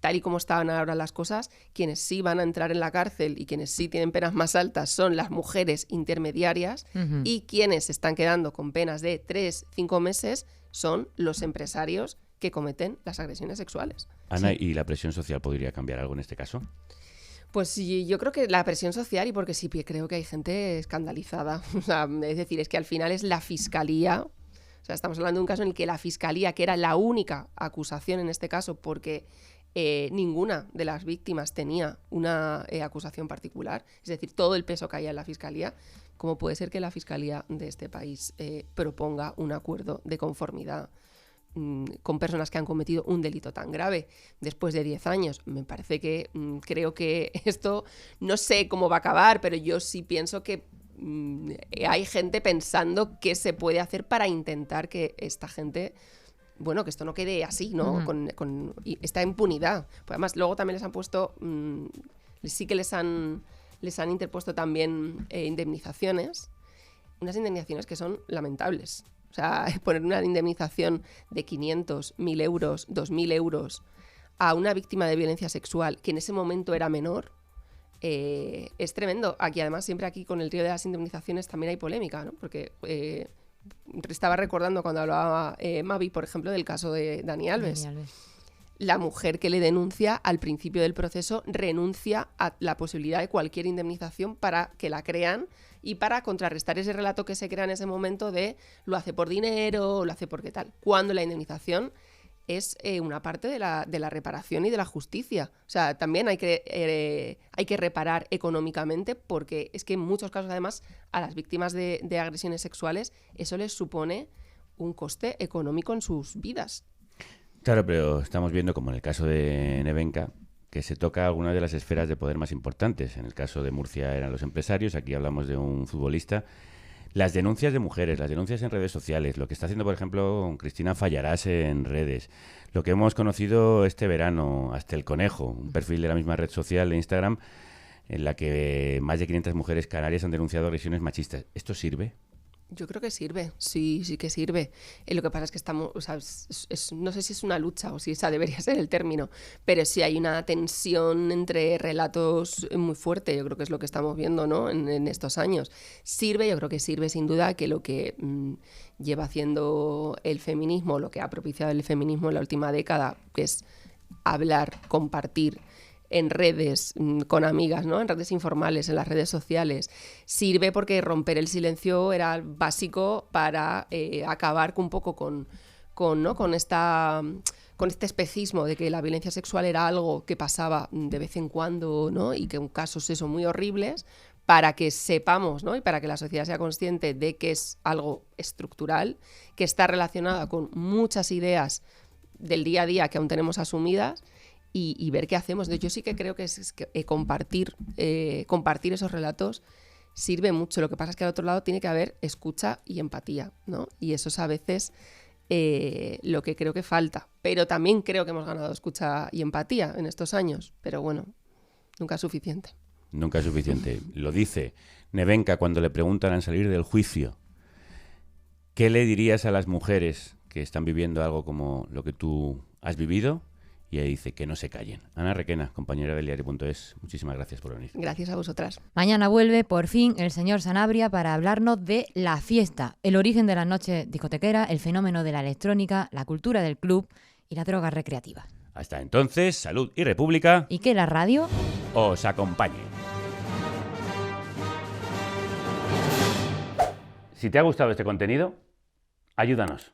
tal y como estaban ahora las cosas, quienes sí van a entrar en la cárcel y quienes sí tienen penas más altas son las mujeres intermediarias, y quienes se están quedando con penas de 3-5 meses son los empresarios que cometen las agresiones sexuales. Ana, ¿y la presión social podría cambiar algo en este caso? Pues sí, yo creo que la presión social, y porque sí creo que hay gente escandalizada. O sea, es decir, es que al final es la Fiscalía. O sea, estamos hablando de un caso en el que la Fiscalía, que era la única acusación en este caso, porque ninguna de las víctimas tenía una acusación particular, es decir, todo el peso caía en la Fiscalía. ¿Cómo puede ser que la Fiscalía de este país proponga un acuerdo de conformidad con personas que han cometido un delito tan grave después de 10 años? Me parece que creo que esto, no sé cómo va a acabar, pero yo sí pienso que hay gente pensando qué se puede hacer para intentar que esta gente, bueno, que esto no quede así, ¿no? Con esta impunidad. Pues además, luego también les han puesto, sí que les han interpuesto también indemnizaciones, unas indemnizaciones que son lamentables. O sea, poner una indemnización de 500, 1.000 euros, 2.000 euros a una víctima de violencia sexual que en ese momento era menor, es tremendo. Aquí además, siempre aquí con el río de las indemnizaciones también hay polémica, ¿no? Porque estaba recordando cuando hablaba Mavi, por ejemplo, del caso de Dani Alves. La mujer que le denuncia al principio del proceso renuncia a la posibilidad de cualquier indemnización para que la crean y para contrarrestar ese relato que se crea en ese momento de lo hace por dinero, lo hace porque tal, cuando la indemnización es una parte de la reparación y de la justicia. O sea, también hay que reparar económicamente, porque es que en muchos casos, además, a las víctimas de agresiones sexuales eso les supone un coste económico en sus vidas. Claro, pero estamos viendo, como en el caso de Nevenka, que se toca algunas de las esferas de poder más importantes. En el caso de Murcia eran los empresarios, aquí hablamos de un futbolista. Las denuncias de mujeres, las denuncias en redes sociales, lo que está haciendo, por ejemplo, Cristina Fallarás en redes, lo que hemos conocido este verano, Hasta el Conejo, un perfil de la misma red social de Instagram en la que más de 500 mujeres canarias han denunciado agresiones machistas. ¿Esto sirve? Yo creo que sirve, sí que sirve. Lo que pasa es que estamos, o sea, no sé si es una lucha o si esa debería ser el término, pero sí hay una tensión entre relatos muy fuerte. Yo creo que es lo que estamos viendo, ¿no? en estos años. Sirve, yo creo que sirve sin duda, que lo que lleva haciendo el feminismo, lo que ha propiciado el feminismo en la última década, que es hablar, compartir en redes, con amigas, ¿no? En redes informales, en las redes sociales. Sirve porque romper el silencio era básico para acabar un poco con este espejismo de que la violencia sexual era algo que pasaba de vez en cuando, ¿no? Y que en casos muy horribles, para que sepamos, ¿no? Y para que la sociedad sea consciente de que es algo estructural, que está relacionada con muchas ideas del día a día que aún tenemos asumidas, y ver qué hacemos. Yo sí que creo que compartir esos relatos sirve mucho. Lo que pasa es que al otro lado tiene que haber escucha y empatía, ¿no? Y eso es a veces lo que creo que falta. Pero también creo que hemos ganado escucha y empatía en estos años. Pero bueno, nunca es suficiente. Nunca es suficiente. Lo dice Nevenka cuando le preguntan al salir del juicio. ¿Qué le dirías a las mujeres que están viviendo algo como lo que tú has vivido? Y ahí dice que no se callen. Ana Requena, compañera del diario.es, muchísimas gracias por venir. Gracias a vosotras. Mañana vuelve, por fin, el señor Sanabria para hablarnos de la fiesta, el origen de las noches discotequeras, el fenómeno de la electrónica, la cultura del club y la droga recreativa. Hasta entonces, salud y república. Y que la radio os acompañe. Si te ha gustado este contenido, ayúdanos.